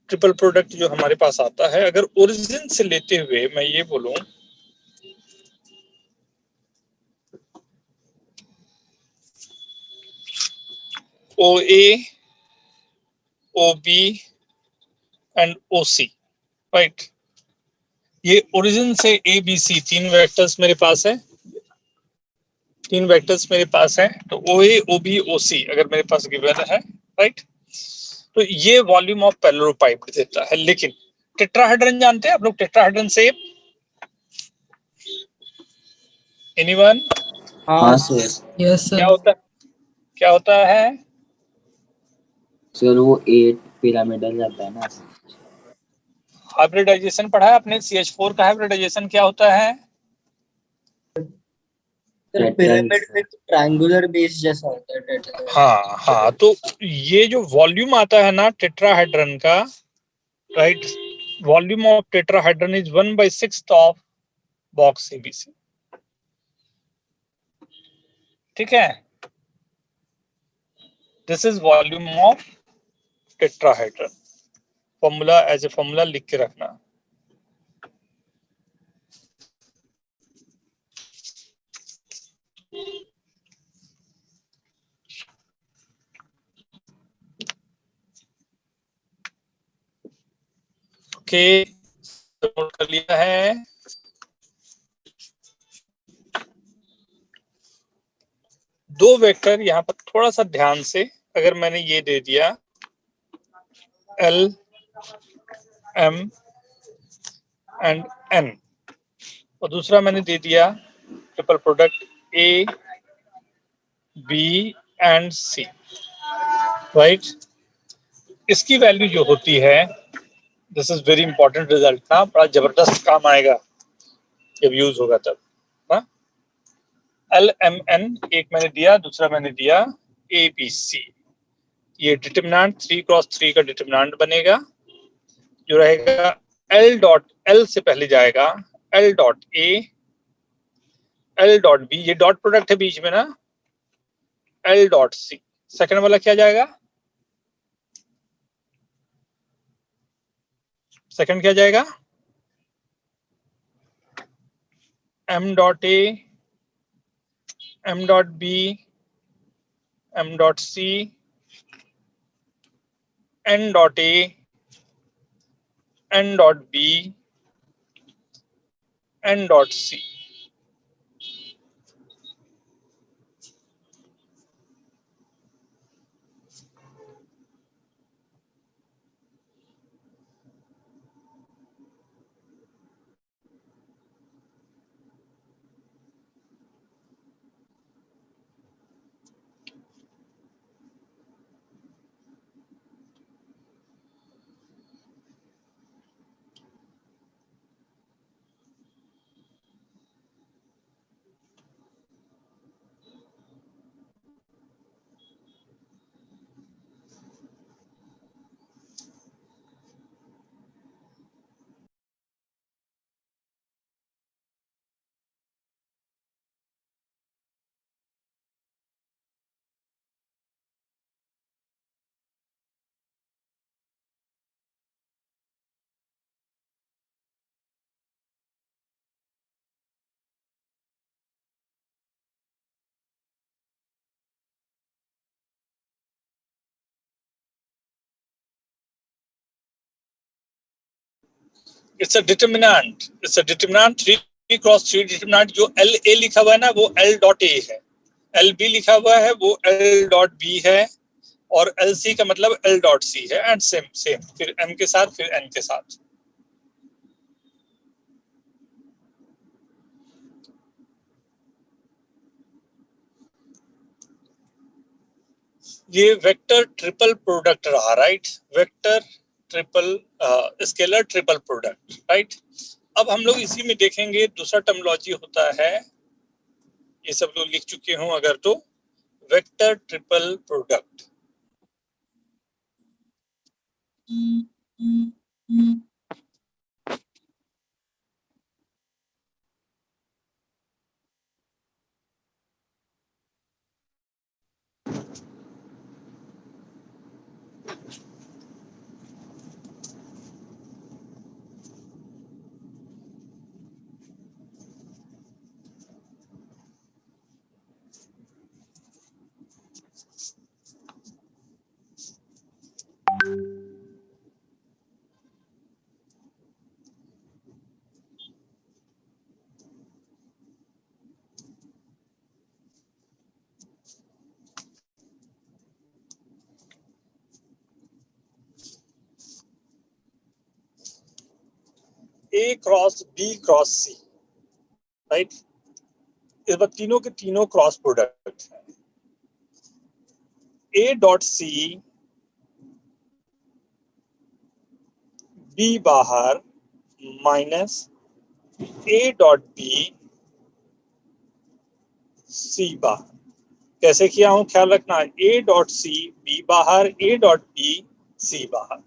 ट्रिपल प्रोडक्ट जो हमारे पास आता है, अगर ओरिजिन से लेते हुए मैं ये बोलूं O A, O B and O C, right? ये ओरिजिन से ए बी सी तीन वेक्टर्स मेरे पास है, तीन वेक्टर्स मेरे पास है। तो ओ ए, ओ बी, ओ सी अगर मेरे पास गिवन है, राइट, तो ये वॉल्यूम ऑफ पैरेललोपाइप देता है। लेकिन टेट्राहेड्रन जानते हैं आप लोग? Tetrahedron shape, anyone? हाँ सर। यस क्या होता, क्या होता है? सर वो 8 पिरामिडल रहता है ना। हाइब्रिडाइजेशन पढ़ा है आपने? CH4 का हाइब्रिडाइजेशन क्या होता है? पिरामिड में ट्रायंगुलर बेस जैसा होता है टेट्रा। हाँ हाँ, तो ये जो वॉल्यूम आता है ना टेट्राहेड्रन का, right, volume of tetrahedron is 1/6 of box ABC। ठीक है, this is volume of tetrahedron. Formula as a formula लिख के रखना। ओके, नोट कर लिया है? दो वेक्टर यहाँ पर थोड़ा सा ध्यान से, अगर मैंने ये दे दिया L M एंड N, और दूसरा मैंने दे दिया triple product A B and C, right, इसकी वैल्यू जो होती है, this is very important result ना, बड़ा जबरदस्त काम आएगा जब यूज होगा तब। हाँ, LMN एक मैंने दिया, दूसरा मैंने दिया ABC। ये डिटरमिनेंट 3x3 का डिटरमिनेंट बनेगा, जो रहेगा L डॉट L से पहले जाएगा L dot A, L dot B, ये डॉट प्रोडक्ट है बीच में ना, L डॉट C। सेकंड वाला क्या जाएगा? सेकंड क्या जाएगा? M dot A, M dot B, M dot C, N dot A, N dot B, N dot C। It's a determinant, it's a determinant 3x3 determinant. जो LA लिखा हुआ है ना, वो L डॉट A है। LB लिखा हुआ है, वो L डॉट B है। और LC का मतलब L डॉट C है एंड सेम सेम, फिर M के साथ फिर N के साथ। ये वेक्टर ट्रिपल प्रोडक्ट रहा, right? Vector triple scalar triple product, right? अब हम लोग इसी में देखेंगे दूसरा टर्मिनोलॉजी होता है, ये सब लोग लिख चुके हों अगर तो, vector triple product. A cross B cross C, right? इस बार तीनों के तीनों क्रॉस प्रोडक्ट हैं। A डॉट C B बाहर minus A dot B C बाहर। कैसे किया हूं ख्याल रखना, A डॉट C B बाहर, A डॉट B C बाहर,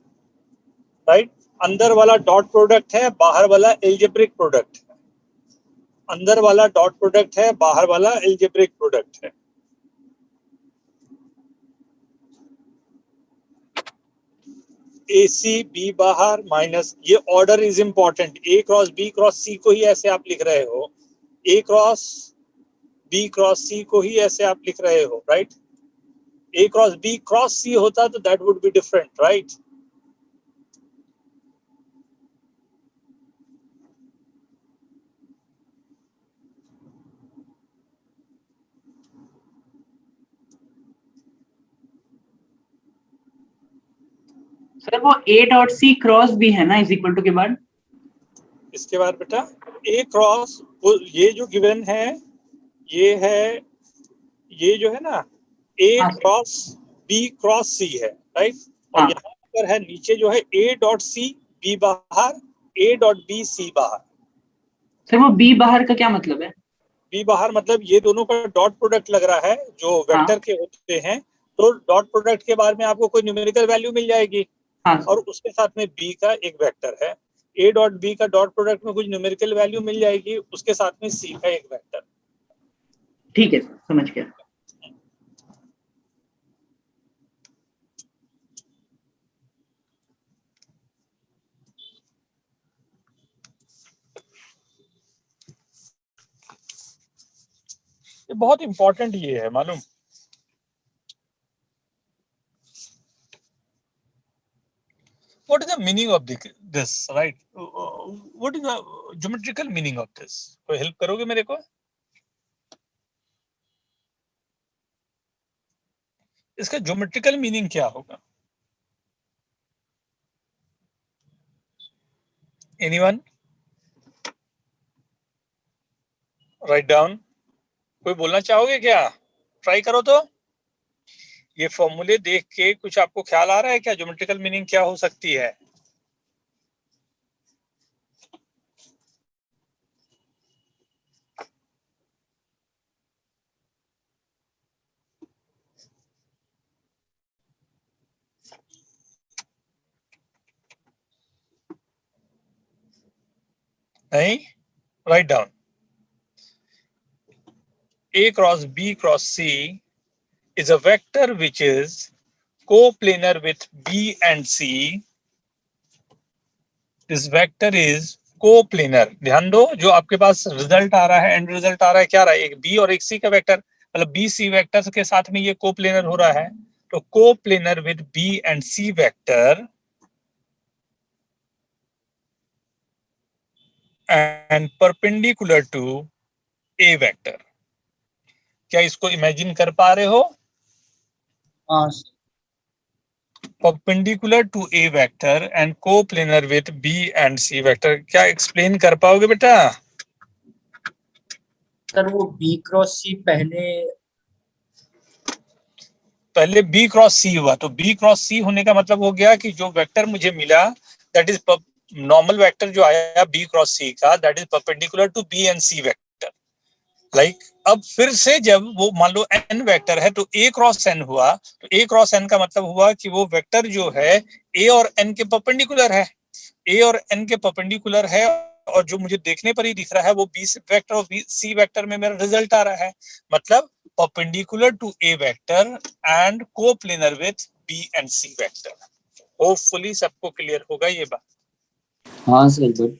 राइट? अंदर वाला डॉट प्रोडक्ट है, बाहर वाला एल्जेब्रिक प्रोडक्ट है। अंदर वाला डॉट प्रोडक्ट है, बाहर वाला एल्जेब्रिक प्रोडक्ट है। AC B बाहर माइनस, ये order is important, A cross B cross C को ही ऐसे आप लिख रहे हो, A cross B cross C को ही ऐसे आप लिख रहे हो, right? A cross B cross C होता तो that would be different, right? Sir वो A dot C cross B है ना, इज इक्वल टू के बाद? इसके बाद बेटा A क्रॉस, ये जो गिवन है ये है, ये जो है ना A हाँ। क्रॉस B क्रॉस C है, राइट? और हाँ। यहाँ पर है नीचे जो है A डॉट C B बाहर, A डॉट B C बाहर। सर वो B बाहर का क्या मतलब है? B बाहर मतलब ये दोनों का डॉट प्रोडक्ट लग रहा है जो वेक्टर के होते हैं, तो डॉट प्रोडक्ट के बाद में आपको कोई न्यूमेरिकल वैल्यू मिल जाएगी। हाँ। और उसके साथ में B का एक वेक्टर है, A डॉट B का डॉट प्रोडक्ट में कुछ न्यूमेरिकल वैल्यू मिल जाएगी, उसके साथ में C का एक वेक्टर। ठीक है, समझ गया। ये बहुत इंपॉर्टेंट ये है मालूम। What is the meaning of this, right? What is the geometrical meaning of this? कोई हेल्प करोगे मेरे को? इसका ज्योमेट्रिकल मीनिंग क्या होगा? Anyone? Write down. कोई बोलना चाहोगे क्या? ट्राई करो तो। ये फॉर्मूले देख के कुछ आपको ख्याल आ रहा है क्या ज्योमेट्रिकल मीनिंग क्या हो सकती है? नहीं? Write down. A cross B cross C is a vector which is coplanar with B and C. This vector is coplanar. ध्यान दो, जो आपके पास रिजल्ट आ रहा है, एंड रिजल्ट आ रहा है, क्या आ रहा है? एक B और एक C का वेक्टर, मतलब B C वेक्टर के साथ में ये कोप्लेनर हो रहा है, तो coplanar with B and C vector and perpendicular to A vector. क्या इसको इमेजिन कर पा रहे हो? हाँ। Perpendicular to A vector and coplanar with B and C vector. क्या एक्सप्लेन कर पाओगे बेटा? सर वो बी क्रॉस सी पहले बी क्रॉस सी हुआ, तो बी क्रॉस सी होने का मतलब हो गया कि जो वेक्टर मुझे मिला दैट इज नॉर्मल वेक्टर जो आया बी क्रॉस सी का, that is perpendicular to B and C vector. Like अब फिर से जब वो मान लो एन वेक्टर है तो ए क्रॉस एन हुआ, तो ए क्रॉस एन का मतलब हुआ कि वो वेक्टर जो है ए और एन के परपेंडिकुलर है, ए और एन के परपेंडिकुलर है, और जो मुझे देखने पर ही दिख रहा है वो बी वेक्टर और सी वेक्टर में मेरा रिजल्ट आ रहा है, मतलब perpendicular to A vector and coplanar with B and C vector. Hopefully सबको क्लियर होगा ये बात। हाँ सर, गुड।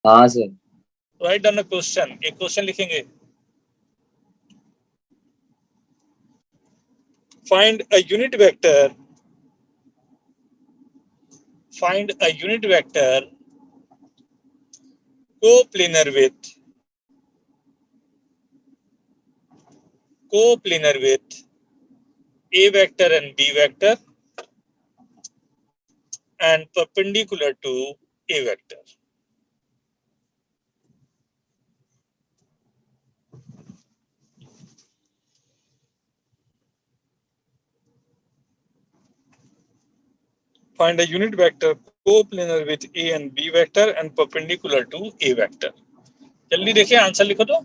हाँ सर। राइट डाउन अ क्वेश्चन, एक क्वेश्चन लिखेंगे। Find a unit vector, find a unit vector coplanar with a vector and b vector and perpendicular to a vector. Find a unit vector coplanar with a and b vector and perpendicular to a vector. जल्दी देखिए, answer लिखो तो।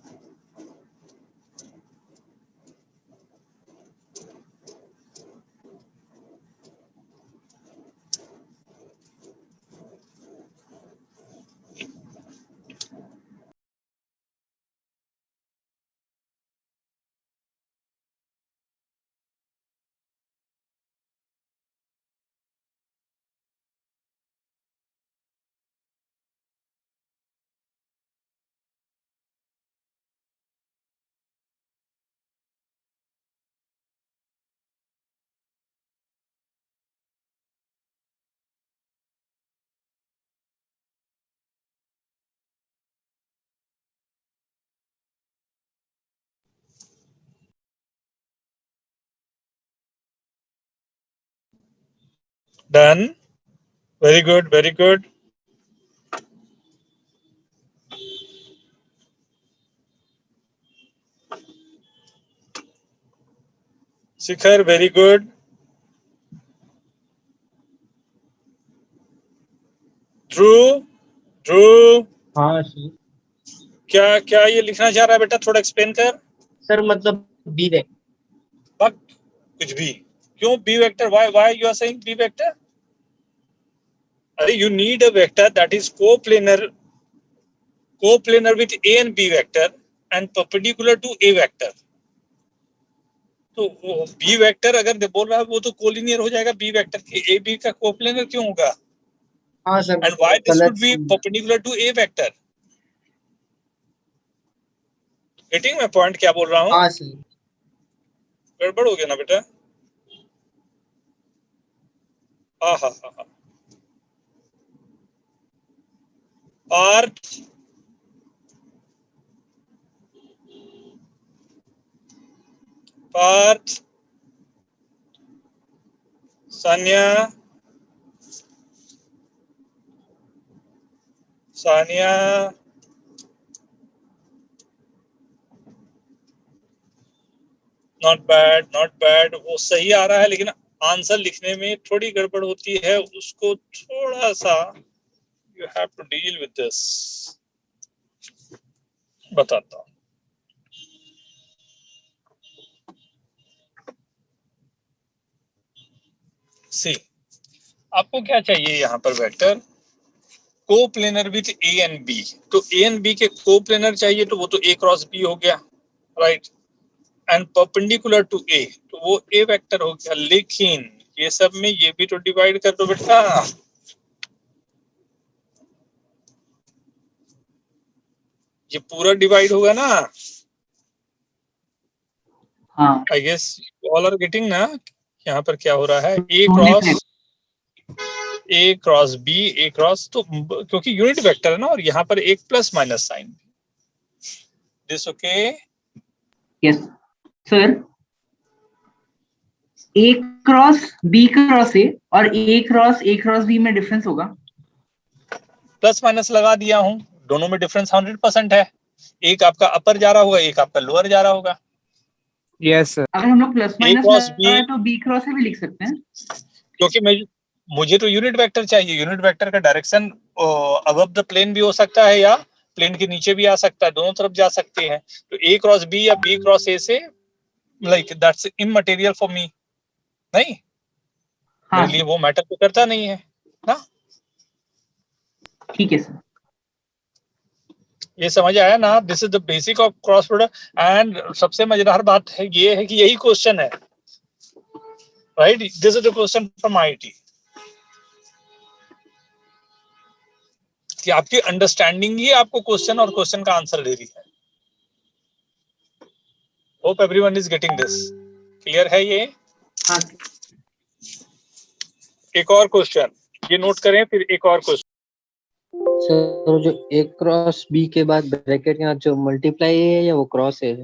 Done. Very good, very good. Shikhar, very good. Dhruv, हाँ sir. क्या क्या ये लिखना चाह रहा है बेटा, थोड़ा एक्सप्लेन कर। सर मतलब बी दे। बक कुछ भी, क्यों B vector? Why you are saying B vector? अरे you need a vector that is coplanar with a and b vector and perpendicular to a vector. तो b वेक्टर अगर बोल रहा है वो तो कोलिनियर हो जाएगा b वेक्टर के, a b का कोप्लेनर क्यों होगा? हाँ सर। And why this गलत would be perpendicular to a vector? Getting my point? क्या बोल रहा हूँ? हाँ सर। गड़बड़ हो गया ना बेटा? हाँ हाँ हाँ हाँ। पार्थ, सानिया, नॉट बैड, वो सही आ रहा है, लेकिन आंसर लिखने में थोड़ी गड़बड़ होती है, उसको थोड़ा सा you have to deal with this. बताता हूं। सी, आपको क्या चाहिए यहाँ पर? Vector coplanar with A and B, तो ए एंड बी के कोप्लेनर चाहिए, तो वो तो ए क्रॉस बी हो गया, right? And perpendicular to A, तो वो ए वेक्टर हो गया। लेकिन ये सब में ये भी तो डिवाइड कर दो बेटा, ये पूरा डिवाइड होगा ना। हाँ I guess all are getting ना यहाँ पर क्या हो रहा है? A cross B, A cross, तो क्योंकि यूनिट वेक्टर है ना, और यहाँ पर एक plus minus sign. This okay? Yes sir. A cross B cross A और ए क्रॉस बी में डिफरेंस होगा? प्लस माइनस लगा दिया हूँ, दोनों में डिफरेंस 100% है। एक आपका अपर जा रहा होगा, एक आपका लोअर जा रहा होगा। Yes sir. अगर हम लोग प्लस ए माइनस क्रॉस बी, लगाए तो बी क्रॉस ए भी लिख सकते हैं, क्योंकि मुझे तो यूनिट वेक्टर चाहिए। यूनिट वेक्टर का डायरेक्शन अबव द प्लेन भी हो सकता है या प्लेन के नीचे भी आ सकता है, दोनों तरफ जा सकते हैं। तो ए क्रॉस बी या बी क्रॉस ए से like that's immaterial for me, नहीं हाँ मेरे लिए वो मैटर तो करता नहीं है ना। ठीक है सर। ये समझ आया ना? This is the basic of cross product. And सबसे मजेदार बात है ये है कि यही क्वेश्चन है, right? This is the question from IIT. कि आपकी अंडरस्टैंडिंग ही आपको क्वेश्चन और क्वेश्चन का आंसर दे रही है। Hope everyone is getting this. Clear है ये? हाँ एक और क्वेश्चन, ये नोट करें, फिर एक और क्वेश्चन। सर जो ए क्रॉस बी के बाद ब्रैकेट के बाद जो मल्टीप्लाई है या वो क्रॉस है?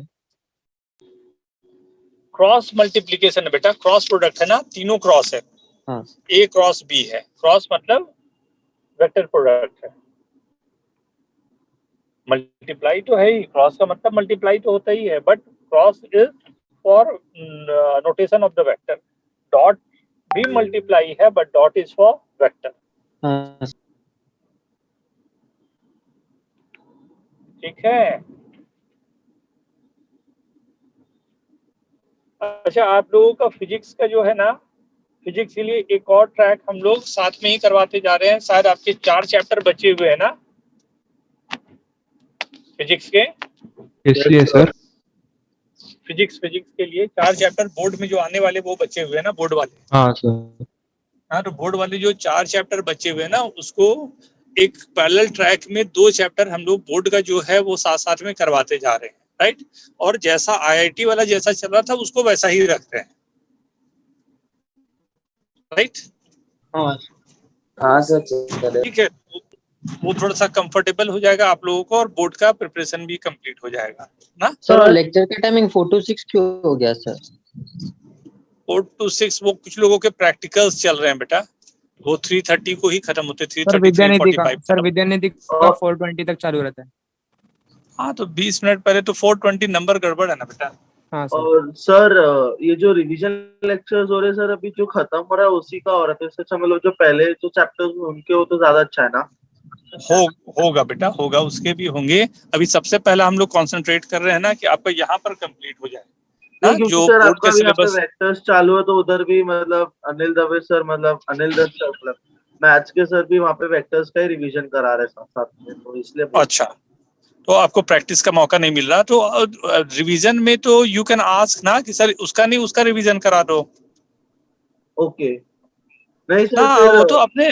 क्रॉस मल्टीप्लीकेशन है बेटा, क्रॉस प्रोडक्ट है ना, तीनों क्रॉस है। हाँ ए क्रॉस बी है, क्रॉस मतलब वेक्टर प्रोडक्ट है। मल्टीप्लाई तो है ही, क्रॉस का मतलब मल्टीप्लाई तो होता ही है, but cross is for notation of the vector. Dot भी मल्टीप्लाई है, but dot is for vector. हाँ ठीक है। अच्छा, आप लोगों का फिजिक्स का जो है ना, फिजिक्स के लिए एक और ट्रैक हम लोग साथ में ही करवाते जा रहे हैं। शायद आपके 4 चैप्टर बचे हुए हैं ना फिजिक्स के। इसलिए सर फिजिक्स के लिए 4 चैप्टर बोर्ड में जो आने वाले वो बचे हुए हैं ना, बोर्ड वाले। हाँ सर हाँ, तो बोर्ड वाले जो 4 चैप्टर बचे हुए हैं ना, उसको एक पैरेलल ट्रैक में 2 चैप्टर हम लोग बोर्ड का जो है वो साथ साथ में करवाते जा रहे हैं, राइट। और जैसा आईआईटी वाला जैसा चल रहा था उसको वैसा ही रखते हैं, राइट। हाँ हाँ सर चलेगा। ठीक है, वो थोड़ा सा कंफर्टेबल हो जाएगा आप लोगों को, और बोर्ड का प्रिपरेशन भी कंप्लीट हो जाएगा ना। सर लेक्चर का टाइमिंग 4 to 6 क्यों हो गया सर? 4 to 6 वो कुछ लोगों के प्रैक्टिकल्स चल रहे हैं बेटा, वो 3:30 को ही खत्म होते, सर 3:30 विद्यानिधि का 3:45 सर विद्यानिधि का 4:20 तक चालू रहता है। हाँ, तो 20 मिनट पहले तो 4:20 नंबर गड़बड़ है ना बेटा। हाँ सर और सर ये जो रिवीजन लेक्चर्स हो रहे हैं सर, अभी जो खत्म हो रहा है उसी का हो रहा है, तो इससे अच्छा मतलब जो पहले जो चैप्टर्स उनके हो तो ज्यादा अच्छा है ना। होगा बेटा, होगा, उसके भी होंगे। अभी सबसे पहला हम लोग कंसंट्रेट कर रहे हैं ना कि आपका यहाँ पर कंप्लीट हो जाए ना, नहीं, क्योंकि जो सर बोर्ड आपका के भी यहाँ पे सिलेबस। वेक्टर्स चालू है, तो उधर भी मतलब अनिल दवे सर, मतलब अनिल दत्त सर, मतलब मैथ्स के सर भी वहाँ पे वेक्टर्स का ही रिवीजन करा रहे हैं साथ साथ में, तो इसलिए बोल। अच्छा, तो आपको प्रैक्टिस का मौका नहीं मिल रहा, तो रिवीजन में तो यू कैन आस्क ना कि सर उसका नहीं, उसका रिवीजन करा दो। ओके। नहीं सर हाँ, फिर वो तो अपने।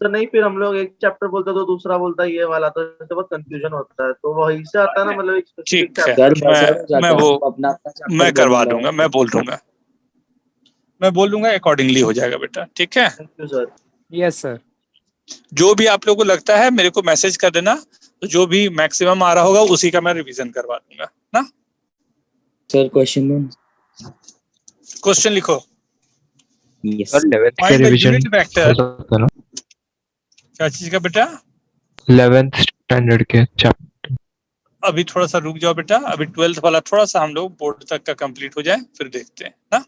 सर नहीं, फिर हम लोग एक चैप्टर बोलते तो दूसरा बोलता ये वाला, तो इससे बहुत कंफ्यूजन होता है, तो वही से आता है ना, मतलब एक स्पेसिफिक ठीक है, सर चैप्टर। वैसा हो जाता मैं है, वो सब अपना अपना मैं चैप्टर कर करवा लेंगे। दूंगा, मैं बोल दूंगा अकॉर्डिंगली हो जाएगा बेटा, ठीक है। Thank you sir. Yes sir. जो भी आप लोगों को लगता है मेरे को मैसेज कर देना, तो जो भी मैक्सिमम आ रहा होगा उसी का मैं रिवीजन करवा दूंगा ना। सर क्वेश्चन क्वेश्चन लिखो। यस सर 11th के फाइंड द रिवीजन यूनिट हो वेक्टर। सकता है ना? क्या चीज का बेटा? 11th स्टैंडर्ड के चैप्टर। अभी थोड़ा सा रुक जाओ बेटा, अभी 12th वाला थोड़ा सा हम लोग बोर्ड तक का कंप्लीट हो जाए, फिर देखते हैं ना।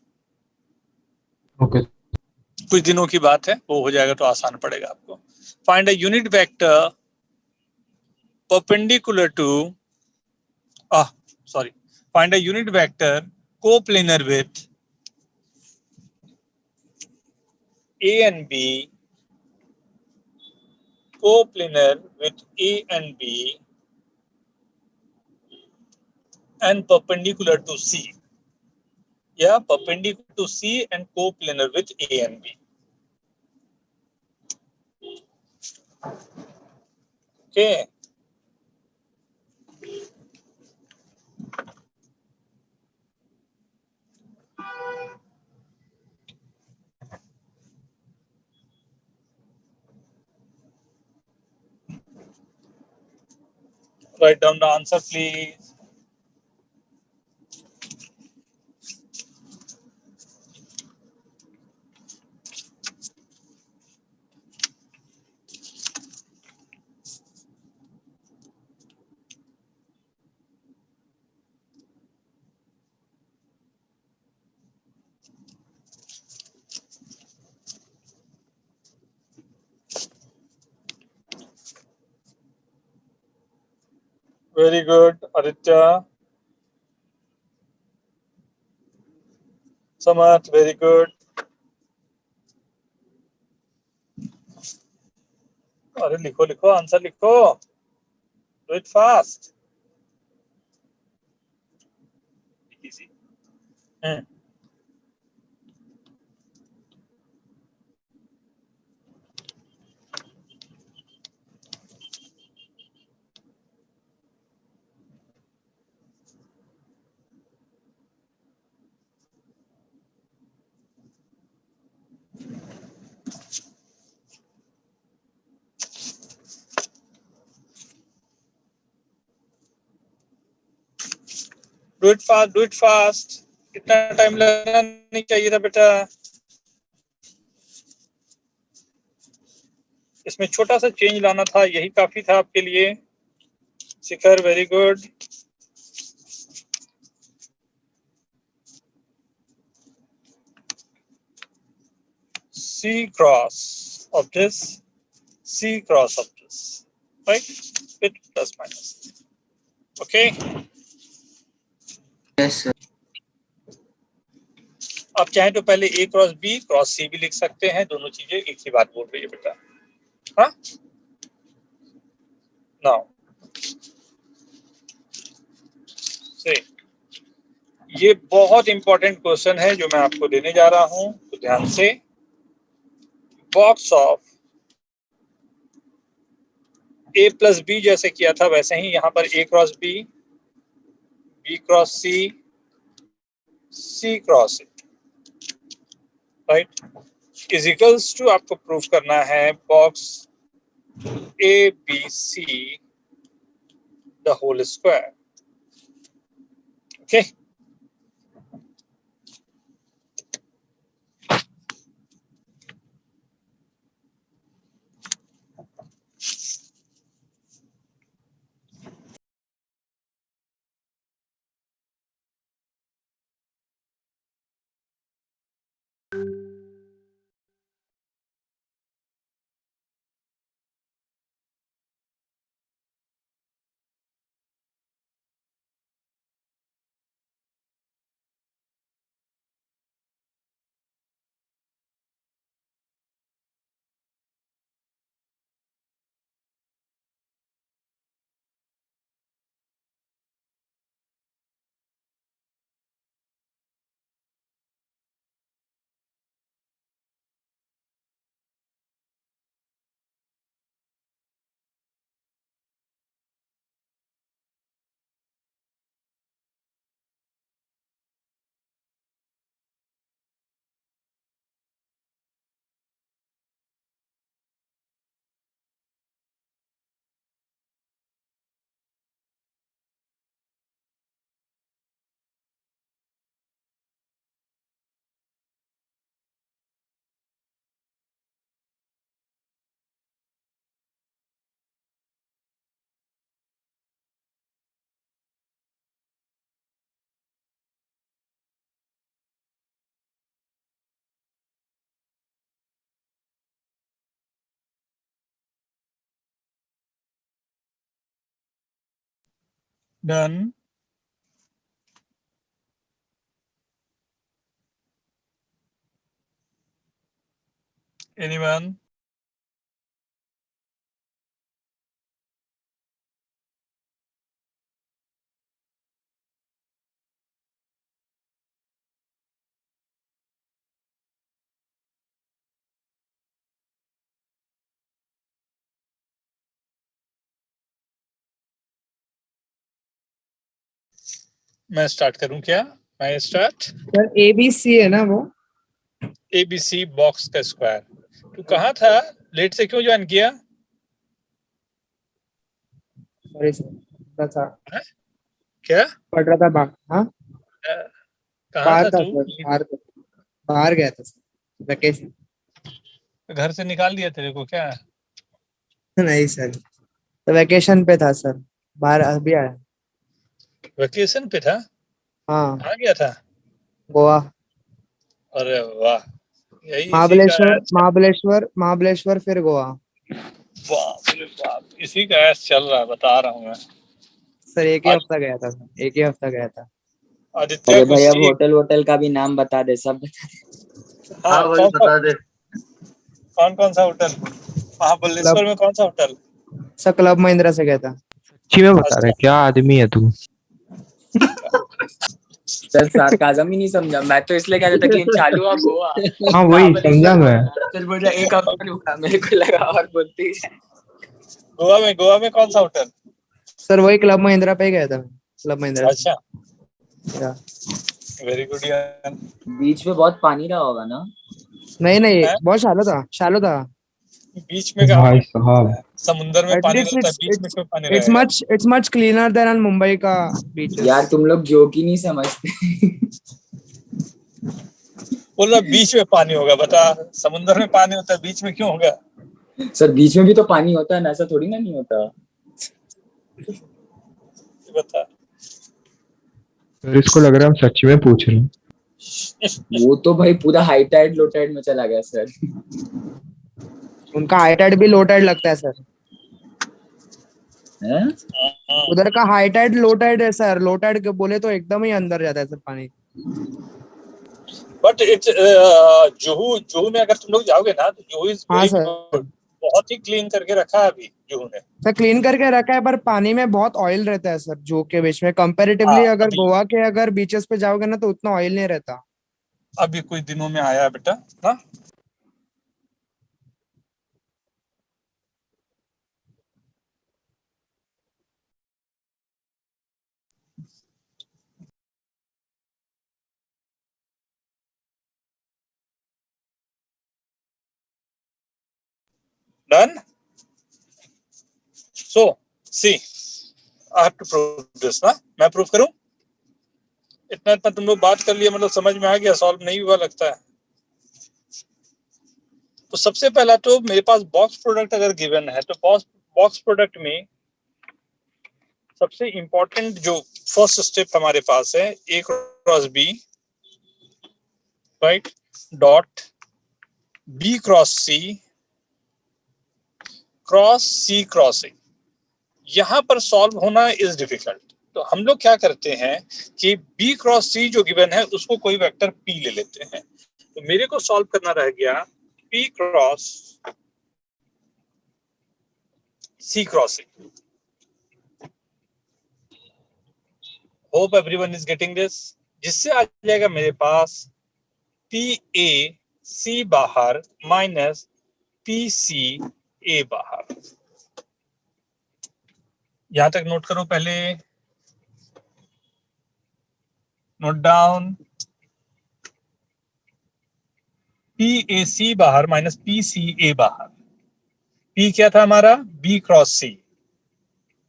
ओके कुछ दिनों की बात है, वो हो जाएगा तो आसान पड़ेगा आपको। Find a unit vector perpendicular to sorry, find a unit vector coplanar with A and B, coplanar with A and B, and perpendicular to C. Yeah, perpendicular to C and coplanar with A and B. Okay. Write down the answer, please. Very good, Aditya. Samarth, very good. अरे लिखो लिखो, answer लिखो, do it fast. Easy. Do it fast, do it fast, इतना time लगना नहीं चाहिए था बेटा। इसमें छोटा सा चेंज लाना था, यही काफी था आपके लिए। Shikhar very good. C cross of this, C cross of this, right? With plus minus. Okay. Yes, sir. आप चाहें तो पहले A cross B cross C भी लिख सकते हैं, दोनों चीजें एक ही बात बोल रही है बेटा। हाँ, नाउ से ये बहुत इंपॉर्टेंट क्वेश्चन है जो मैं आपको देने जा रहा हूं, तो ध्यान से। Box of A plus B जैसे किया था वैसे ही यहाँ पर A cross B, B cross C, C cross A, right, is equals to आपको प्रूफ करना है box A B C the whole square. Okay, done. Anyone? मैं स्टार्ट करूं क्या? मैं स्टार्ट। सर ABC है ना वो? ABC बॉक्स का स्क्वायर। तू कहाँ था? लेट से क्यों ज्वाइन किया? सॉरी सर, था क्या पढ़ रहा था बाहर। हाँ, कहाँ बाहर था था तू? सर, बाहर गया था सर, वेकेशन। घर से निकाल दिया तेरे को क्या? नहीं सर, तो वेकेशन पे था सर, बाहर अभी आया। वेकेशन पे था? हाँ, कहाँ गया था? गोवा। अरे वाह, यही इसी का महाबलेश्वर, ऐश। महाबलेश्वर, महाबलेश्वर फिर गोवा। बाप रे बाप, इसी का ऐश चल रहा है, बता रहा हूँ मैं। सर एक ही हफ्ता गया था सर, एक ही हफ्ता गया था। आदित्य अरे को भाई अब सी। होटल वोटल का भी नाम बता दे, सब बता दे। हाँ भाई बता दे। कौन कौन सा होटल? महाबलेश्वर में कौन सा होटल? सर क्लब महिंद्रा से गया था। सच्ची में बता रहे, क्या आदमी है तू? सर सार्काज़म ही नहीं समझा, मैं तो इसलिए कह रहा था कि चालू हुआ गोवा। हाँ वही समझा मैं। फिर बोला एक हफ्ता रुका, मेरे को लगा और बोलते ही गोवा में कौन सा होटल? सर वही क्लब महिंद्रा पे ही गया था, क्लब महिंद्रा से। अच्छा, वेरी गुड यार। बीच में बहुत पानी रहा होगा ना? नहीं नहीं, हैं? बहुत शालो था, शालो था। बीच में कहाँ भाई पर? साहब समुंदर में At पानी least रहता है, बीच में क्यों पानी it's रहेगा? much cleaner than मुंबई का beaches. यार तुम लोग जोक ही नहीं समझते। बोल रहा बीच में पानी होगा, बता। समुंदर में पानी होता है, बीच में क्यों होगा? सर बीच में भी तो पानी होता है ना, ऐसा थोड़ी ना नहीं होता। बता। सर इसको लग रहा है हम सच में पूछ रहे हैं। वो तो भाई पूरा हाई टाइड लो टाइड में चला गया सर। उनका हाई टाइड भी लो टाइड लगता है सर। हैं? उधर का हाई टाइड लो टाइड है सर। लो टाइड बोले तो एकदम ही अंदर जाता है सर पानी। बट इट्स जुहू में अगर तुम लोग जाओगे ना तो जुहू इज हाँ वेरी सर। गुड, बहुत ही क्लीन करके रखा है अभी जुहू ने। सर क्लीन करके रखा है, पर पानी में बहुत ऑयल रहता है सर जू के बीच में। कंपैरेटिवली हाँ, अगर अभी गोवा के अगर बीचेस पे जाओगे ना तो उतना ऑयल नहीं रहता। अभी कुछ दिनों में आया है बेटा ना। Done. So see I have to prove this ना। मैं प्रूव करूं? इतना इतना तुम लोग बात कर लिया, मतलब समझ में आ गया, सॉल्व नहीं हुआ लगता है। तो सबसे पहला तो मेरे पास बॉक्स प्रोडक्ट अगर गिवन है तो बॉक्स प्रोडक्ट में सबसे इंपॉर्टेंट जो फर्स्ट स्टेप हमारे पास है, A cross B, right, dot B cross C cross C cross A. यहां पर सॉल्व होना इज डिफिकल्ट। तो हम लोग क्या करते हैं कि बी क्रॉस सी जो गिवन है उसको कोई वेक्टर पी ले लेते हैं। तो मेरे को सॉल्व करना रह गया P cross C cross A. Hope everyone is getting this. जिससे आ जाएगा मेरे पास पी ए सी बाहर माइनस पी सी ए बाहर। यहां तक नोट करो पहले, नोट डाउन। पी ए सी बाहर माइनस पी सी ए बाहर। पी क्या था हमारा? बी क्रॉस सी।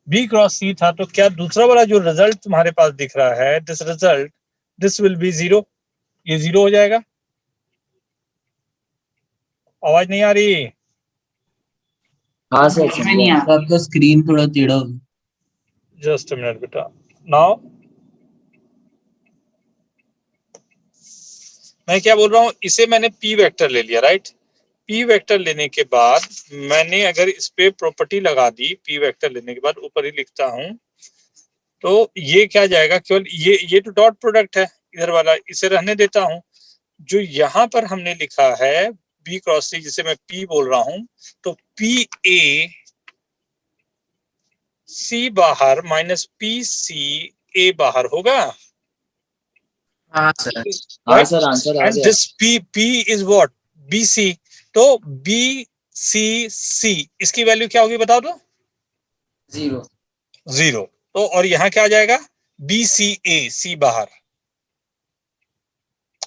बी क्रॉस सी था, तो क्या दूसरा वाला जो रिजल्ट तुम्हारे पास दिख रहा है, this result, this will be zero. ये जीरो हो जाएगा। आवाज नहीं आ रही? हाँ सर समझ में नहीं आ रहा। आपका स्क्रीन थोड़ा टेढ़ा हो। जस्ट अ मिनट बेटा। नाउ मैं क्या बोल रहा हूं, इसे मैंने पी वेक्टर ले लिया, राइट। पी वेक्टर लेने के बाद मैंने अगर इस पे प्रॉपर्टी लगा दी, पी वेक्टर लेने के बाद ऊपर ही लिखता हूं, तो ये क्या जाएगा, केवल ये तो डॉट प्रोडक्ट है इधर वाला, इसे रहने देता हूं। जो यहां पर हमने लिखा है बी क्रॉस सी, जिसे मैं पी बोल रहा हूं, तो पी ए सी बाहर माइनस पी सी ए बाहर होगा। हाँ सर। हाँ राइट, सर आंसर आ एंड गया। This P is what? B सी। तो बी सी सी इसकी वैल्यू क्या होगी बता दो? जीरो। जीरो। तो और यहां क्या आ जाएगा? बी सी ए, सी बाहर,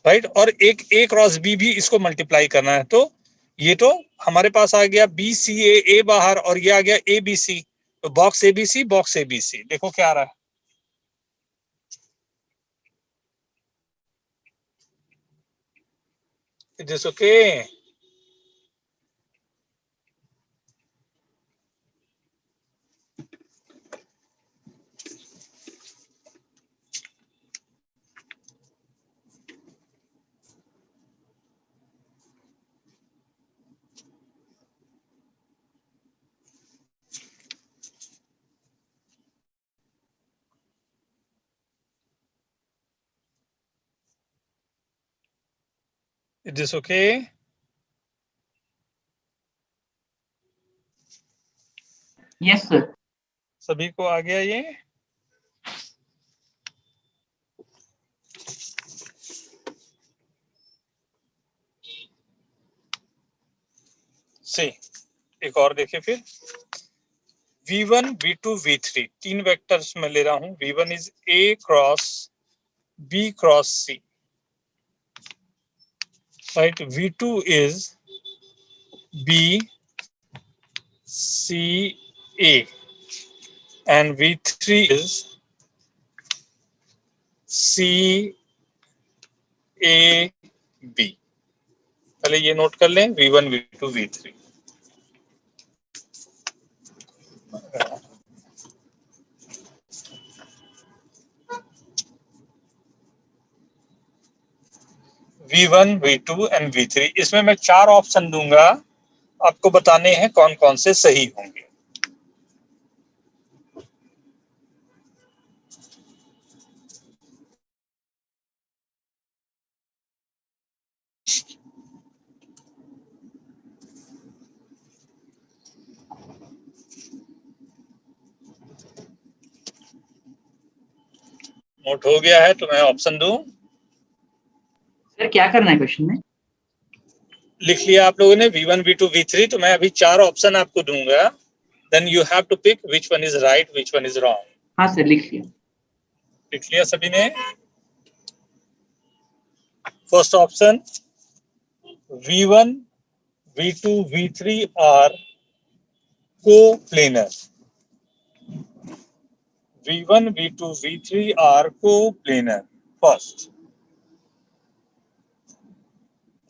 राइट। और एक ए क्रॉस बी भी इसको मल्टीप्लाई करना है, तो ये तो हमारे पास आ गया बी सी ए बाहर, और ये आ गया ए बी सी। तो box A B C, box A B C, देखो क्या आ रहा है। It is okay. It is okay. Yes sir. सभी को आ गया ये? सी एक और देखिए फिर। V1, V2, V3 तीन वेक्टर्स में ले रहा हूं। V1 is A cross B cross C, right. V2 is B CA and V3 is CAB. पहले ये नोट कर लें, V1, V2, V3. V1, V2 and V3. इसमें मैं 4 ऑप्शन दूंगा, आपको बताने हैं कौन कौन से सही होंगे. नोट हो गया है तो मैं ऑप्शन दूं? सर क्या करना है क्वेश्चन में? लिख लिया आप लोगों ने V1, V2, V3. तो मैं अभी 4 ऑप्शन आपको दूंगा. Then you have to pick which one is right, which one is wrong. हाँ सर लिख लिया. लिख लिया सभी ने? First option, V1, V2, V3 are co-planar. V1, V2, V3 are co-planar. First.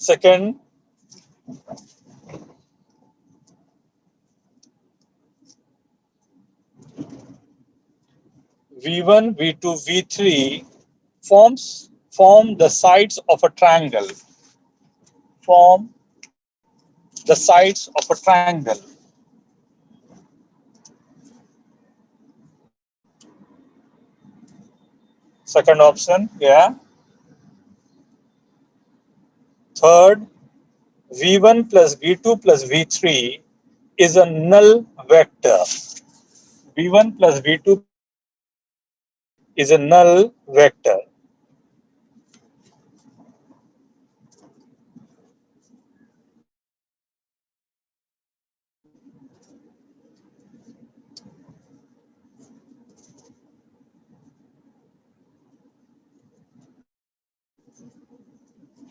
Second, V1, V2, V3 form the sides of a triangle. Form the sides of a triangle. Second option, yeah. Third, V1 plus V2 plus V3 is a null vector. V1 plus V2 is a null vector.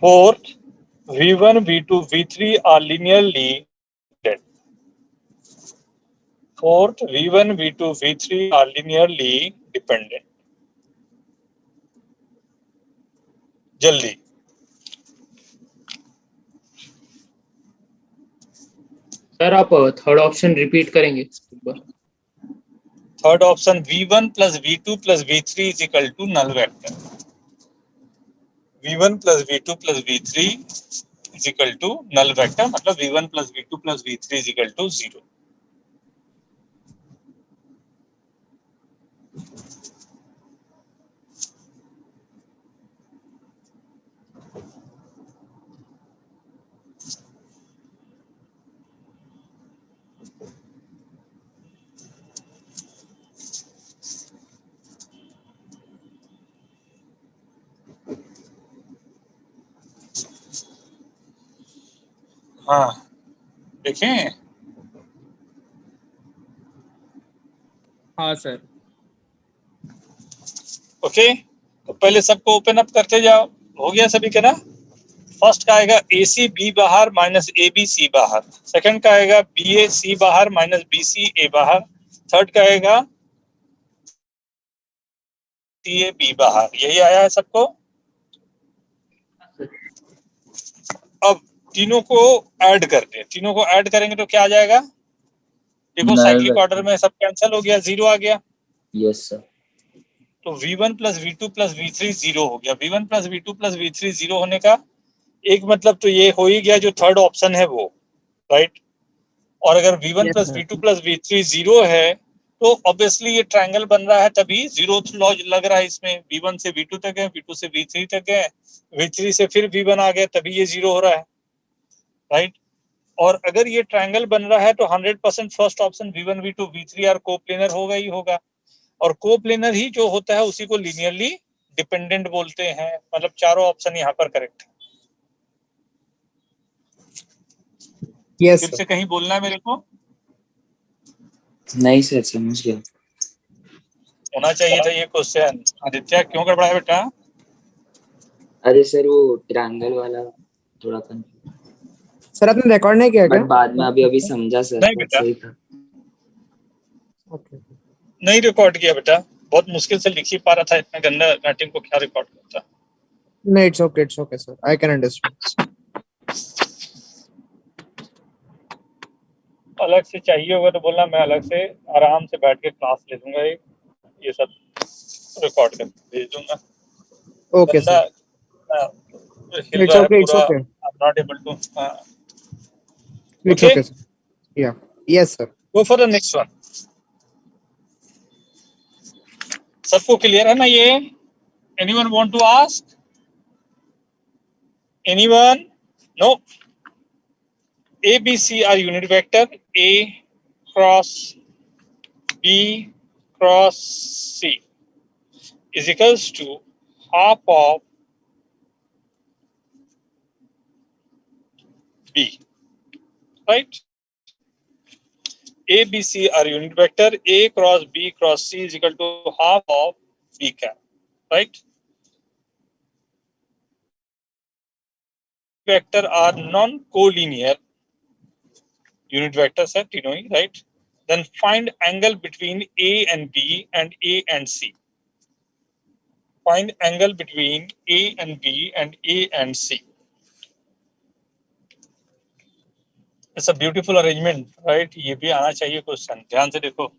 Fourth, V1, V2, V3 are linearly dependent. Fourth, V1, V2, V3 are linearly dependent. जल्दी. Sir आप third option repeat करेंगे एक बार? Third option, V1 plus V2 plus V3 is equal to null vector. V1 plus V2 plus V3 is equal to null vector. मतलब V1 plus V2 plus V3 is equal to 0. हाँ, देखें. हाँ sir. Okay, तो पहले सबको open up करते जाओ. हो गया सभी का ना? फर्स्ट का आएगा AC B बाहर माइनस AB C बाहर. सेकंड का आएगा BA C बाहर माइनस BC A बाहर. थर्ड का आएगा CA B बाहर. यही आया है सबको? अब तीनों को ऐड करते हैं. तीनों को ऐड करेंगे तो क्या आ जाएगा? देखो साइक्लिक ऑर्डर में सब कैंसिल हो गया, 0 आ गया. Yes sir. तो V1 plus V2 plus V3 0 हो गया. V1 plus V2 plus V3 0 होने का एक मतलब तो ये हो ही गया जो थर्ड ऑप्शन है वो, राइट. और अगर V1 Yes, plus sir. V2 plus V3 0 है तो ऑब्वियसली ये ट्रायंगल बन रहा है, तभी जीरोथ लॉ लग रहा है इसमें. V1 से V2 तक है, V2 से V3 तक है, V3 से फिर V1 आ गया, तभी ये 0 हो रहा है, राइट. और अगर ये ट्रायंगल बन रहा है तो 100% first option V1 V2 V3 are coplanar होगा ही होगा. और कोप्लेनर ही जो होता है उसी को लिनियरली डिपेंडेंट बोलते हैं. मतलब चारों ऑप्शन यहाँ पर करेक्ट है. यस फिर सर. से कहीं बोलना है मेरे को? नहीं सर, समझ गया. होना चाहिए था ये क्वेश्चन. आदित्य क्यों गड़बड़ा है बेटा? अरे सर वो ट्रायंगल वाला थोड़ा सर आपने रिकॉर्ड नहीं किया क्या? बट बाद में अभी समझा सर. नहीं बेटा, सही था. ओके नहीं रिकॉर्ड किया बेटा, बहुत मुश्किल से लिख ही पा रहा था, इतना गंदा राइटिंग को क्या रिकॉर्ड करता। नहीं, it's okay sir, I can understand. अलग से चाहिए होगा तो बोलना, मैं अलग से आराम से बैठ के क्लास ले लूंगा, ये सब रिकॉर्ड करके भेज दूंगा। ओके बंदा सर, हिल इट्स रहा है ओके, इट्स पूरा, okay, I am not able to. It's okay, okay sir, या yes sir. Go for the next one. सबको क्लियर है ना ये? Anyone want to ask? Anyone? No. A, B, C are unit vector. A cross B cross C is equals to half of B, right? A, B, C are unit vector. A cross B cross C is equal to half of B cap, right? Vector are non-collinear unit vector set, you know, right? Then find angle between A and B and A and C. Find angle between A and B and A and C. It's a beautiful arrangement, right? ये भी आना चाहिए question, ध्यान से देखो।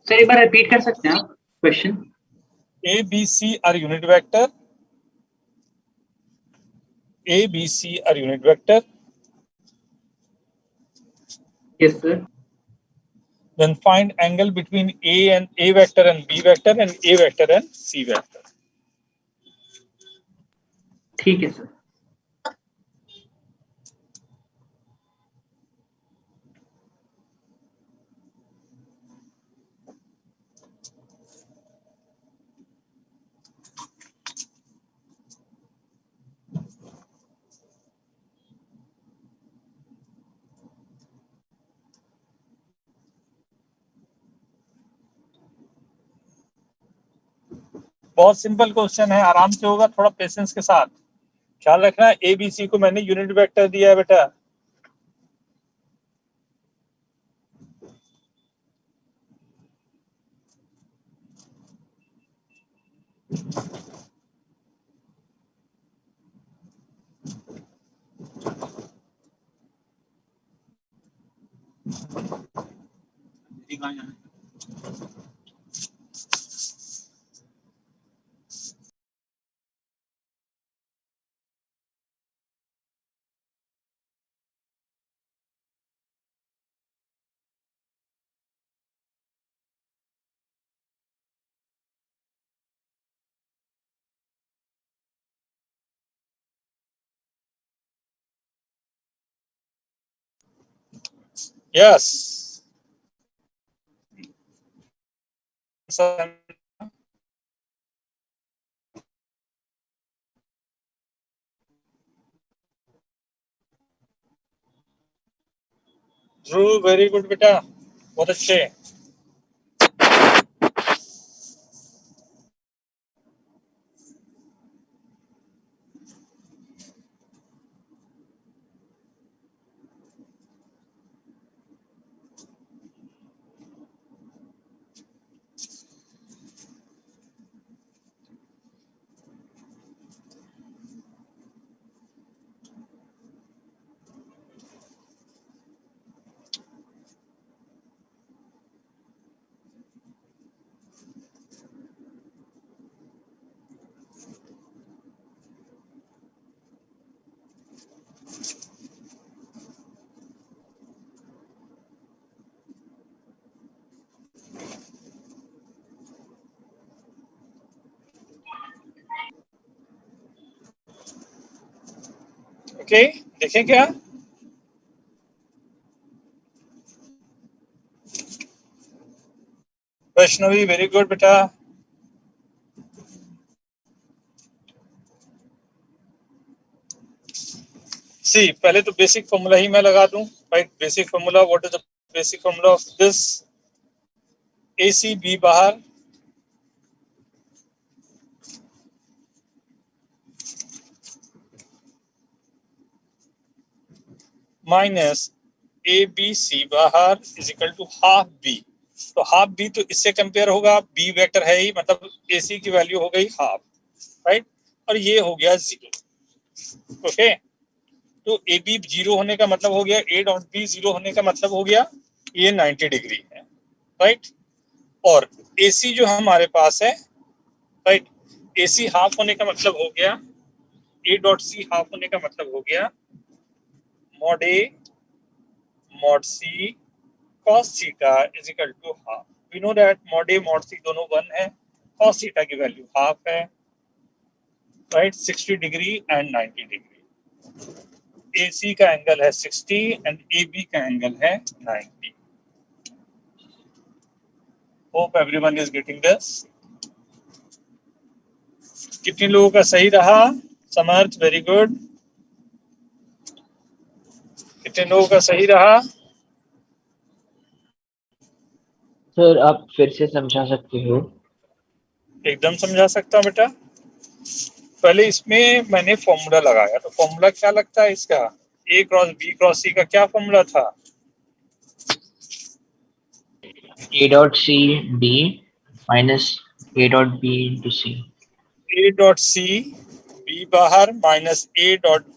Sir एक बार repeat कर सकते हैं आप question? A, B, C are unit vector. A, B, C are unit vector. Yes sir. Then find angle between A vector and B vector and A vector and C vector. ठीक है sir. बहुत simple question है, आराम से होगा, थोड़ा patience के साथ। ख्याल रखना, ए बी सी को मैंने यूनिट वेक्टर दिया है बेटा। यस, ध्रुव वेरी गुड बेटा, बहुत अच्छे। ओके, देखें क्या? वैष्णवी वेरी गुड बेटा। सी, पहले तो बेसिक फॉर्मूला ही मैं लगा दूं, right? Basic formula, what is the basic formula of this? A C B बाहर माइनस ए बी सी बाहर is equal to half B, तो हाफ बी तो इससे कंपेयर होगा, बी वेक्टर है ही, मतलब AC की वैल्यू हो गई हाफ, राइट, और ये हो गया 0। ओके, तो AB 0 होने का मतलब हो गया, A डॉट B 0 होने का मतलब हो गया ये 90 डिग्री है, राइट। और AC जो हमारे पास है, राइट, AC हाफ होने का मतलब हो गया, A डॉट C हाफ होने का मतलब हो गया mod A mod C cos theta is equal to half. We know that mod A mod C दोनों 1 है, cos थीटा की वैल्यू हाफ है, right, 60 degree and 90 degree. AC का एंगल है 60 एंड AB का एंगल है 90। Hope everyone is getting this. कितने लोगों का सही रहा? Samarth, very good. कितने लोगों का सही रहा? सर आप फिर से समझा सकते हो? एकदम समझा सकता हूं बेटा। पहले इसमें मैंने फॉर्मूला लगाया, तो फॉर्मूला क्या लगता है इसका? A cross B cross C का क्या फॉर्मूला था? A dot C D minus A dot B into C। A dot C B बाहर minus A dot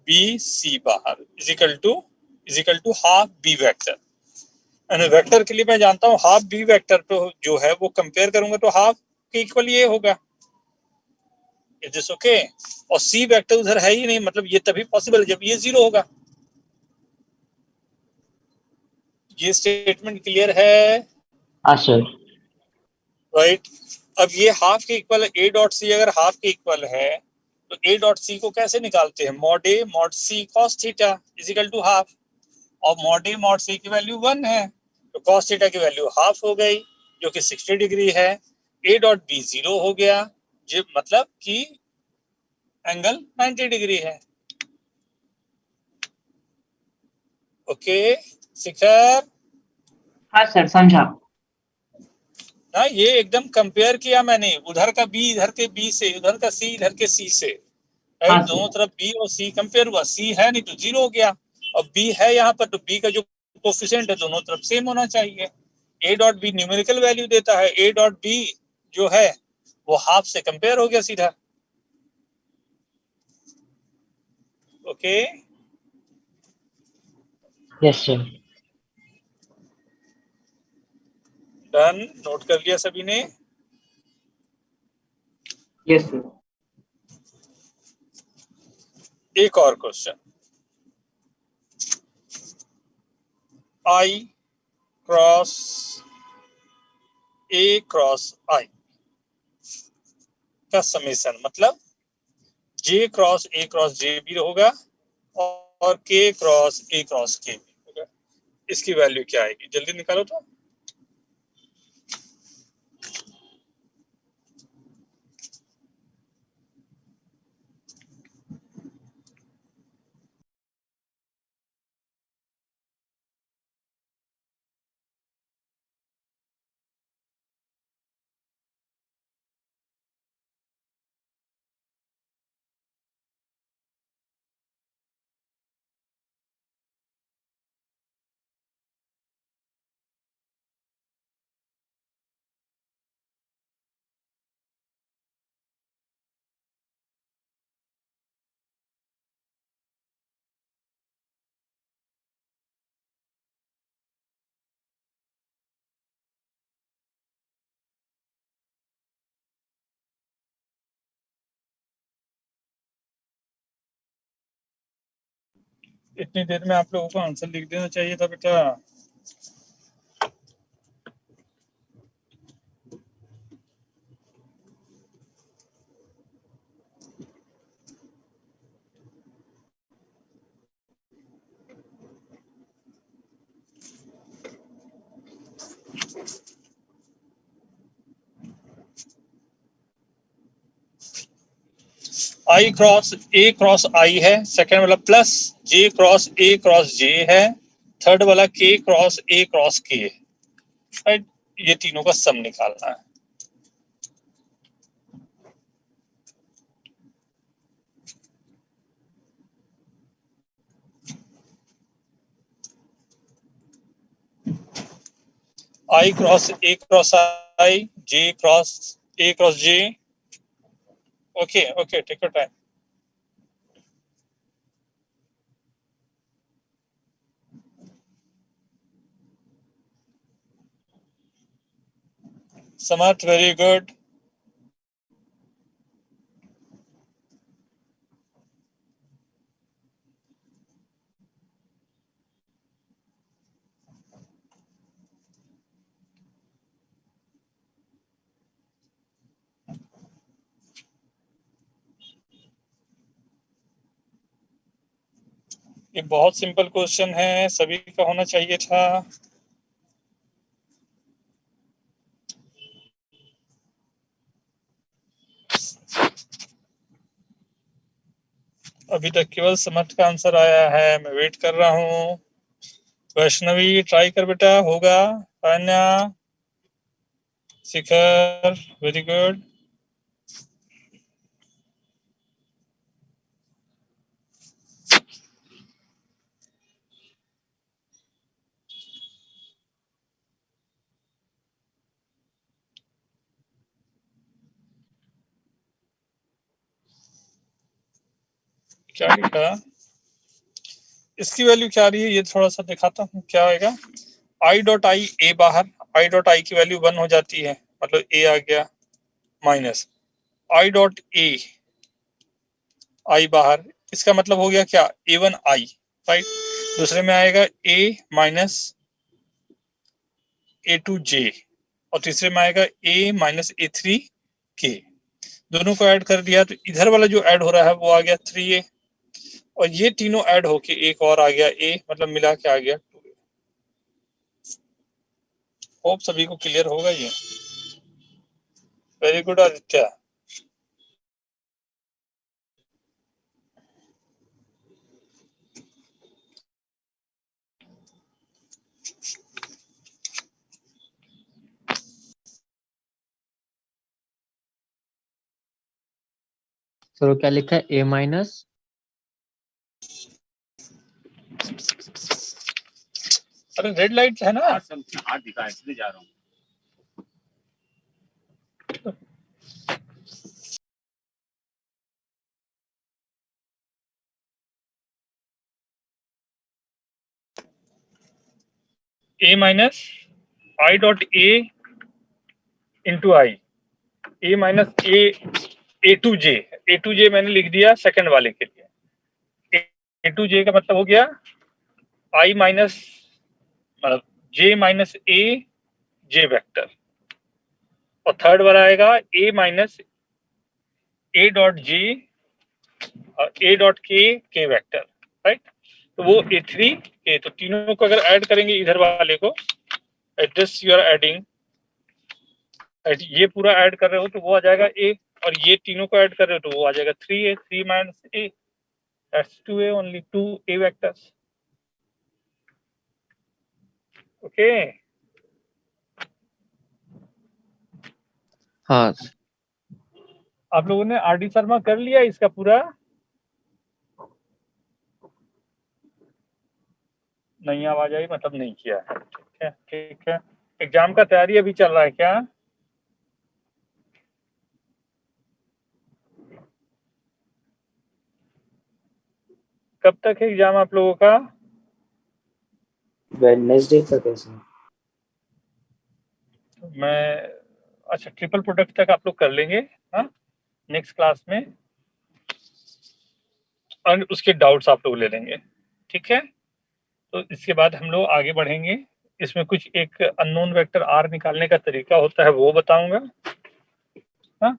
B C बाहर is equal to half B vector. And vector के लिए मैं जानता हूँ हाफ B वेक्टर पे जो है वो कंपेयर करूंगा तो हाफ के इक्वल ये होगा। Is this okay? और C वेक्टर उधर है ही नहीं, मतलब ये तभी पॉसिबल है जब ये 0 होगा। ये स्टेटमेंट क्लियर है? हाँ सर। राइट। अब ये हाफ के इक्वल है, A डॉट C अगर हाफ के इक्वल है तो A डॉट C को कैसे निकालते हैं? mod A mod C cos theta is equal to half, और mod A mod C की वैल्यू 1 है, तो cos थीटा की वैल्यू हाफ हो गई जो कि 60 डिग्री है। A डॉट B 0 हो गया, जो मतलब कि एंगल 90 डिग्री है। ओके शिखर, हाँ सर, समझा। ना ये एकदम कंपेयर किया मैंने, उधर का B इधर के B से, उधर का C इधर के C से, हाँ राइट। सर। दोनों तरफ B और C कंपेयर हुआ, C है नहीं तो 0 हो गया, और B है यहाँ पर तो B का जो कोफिशिएंट है दोनों तरफ सेम होना चाहिए। A dot B numerical value देता है, A डॉट B जो है वो हाफ से कंपेयर हो गया सीधा। Okay, yes sir. Done, note कर लिया सभी ने? Yes sir. एक और question, I cross A cross I का समेशन, मतलब J cross A cross J भी होगा और K cross A cross K भी होगा। इसकी वैल्यू क्या आएगी? जल्दी निकालो तो। इतनी देर में आप लोगों को आंसर लिख देना चाहिए था बेटा। I cross A cross I है, सेकंड वाला plus J cross A cross J है, थर्ड वाला K cross A cross K है, राइट। ये तीनों का सम निकालना है। I cross A cross I, J cross A cross J. Okay, okay, take your time. Samarth, very good. ये बहुत सिंपल क्वेश्चन है, सभी का होना चाहिए था। अभी तक केवल समर्थ का आंसर आया है, मैं वेट कर रहा हूँ। वैष्णवी ट्राई कर बेटा, होगा। तान्या, शिखर, वेरी गुड। क्या लिखा? इसकी वैल्यू क्या आ रही है, ये थोड़ा सा दिखाता हूँ क्या आएगा। आई डॉट आई ए बाहर, आई डॉट आई की वैल्यू 1 हो जाती है, मतलब ए आ गया, माइनस आई डॉट ए आई बाहर, इसका मतलब हो गया क्या, A1 आई, राइट। दूसरे में आएगा A माइनस A2 J, और तीसरे में आएगा A माइनस A3 K। दोनों को ऐड कर दिया तो इधर वाला जो ऐड हो रहा है वो आ गया 3A, और ये तीनों ऐड होके एक और आ गया A, मतलब मिला के आ गया 2A। होप सभी को क्लियर होगा ये। Very good Aditya. सर क्या लिखा है, ए माइनस? अरे रेड लाइट है ना, हाथ दिखा इसलिए जा रहा हूँ। A minus I dot A into I, A minus A2J, A2J मैंने लिख दिया सेकंड वाले के लिए। A2J का मतलब हो गया I माइनस मतलब J minus A J vector, और थर्ड वाला आएगा A minus A dot J A dot K vector, right. तो वो A3 K, तो तीनों को अगर ऐड करेंगे इधर वाले को, दिस यू आर एडिंग, ये पूरा ऐड कर रहे हो तो वो आ जाएगा A, और ये तीनों को ऐड कर रहे हो तो वो आ जाएगा 3A, 3 minus A, that's 2A, only 2A vectors. Okay. हाँ आप लोगों ने आरडी शर्मा कर लिया इसका पूरा? नहीं आवाज आई, मतलब नहीं किया है। ठीक है, ठीक है। एग्जाम का तैयारी अभी चल रहा है क्या? कब तक है एग्जाम आप लोगों का? वेडनेसडे तक है सर। मैं अच्छा, ट्रिपल प्रोडक्ट तक आप लोग कर लेंगे, हाँ, नेक्स्ट क्लास में, और उसके डाउट्स आप लोग ले लेंगे, ठीक है। तो इसके बाद हम लोग आगे बढ़ेंगे। इसमें कुछ एक अननोन वेक्टर आर निकालने का तरीका होता है, वो बताऊंगा, हाँ।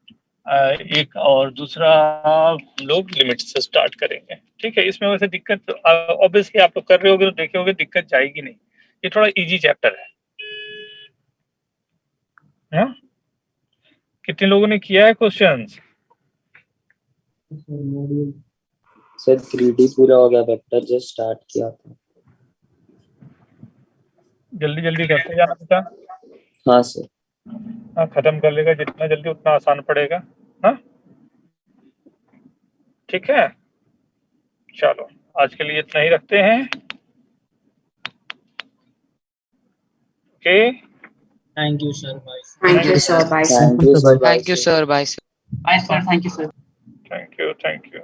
एक और दूसरा हम लोग लिमिट से स्टार्ट करेंगे, ठीक है। इसमें वैसे दिक्कत ऑब्वियसली आप लोग कर रहे होगे तो देखे होगे, दिक्कत जाएगी नहीं, ये थोड़ा इजी चैप्टर है, हाँ। कितने लोगों ने किया है क्वेश्चंस? सर 3D पूरा हो गया, वेक्टर जस्ट स्टार्ट किया था। जल्दी जल्दी करते जाना बेटा, हाँ सर। हाँ, खत्म कर लेगा जितना जल्दी उतना आसान पड़ेगा, हाँ, ठीक है। चलो आज के लिए इतना ही रखते हैं, okay. Thank you, sir. Bye. Thank you, sir. Bye, sir. Thank you, sir. Thank you, sir. Bye, sir. Bye, sir. Thank you, sir. Thank you.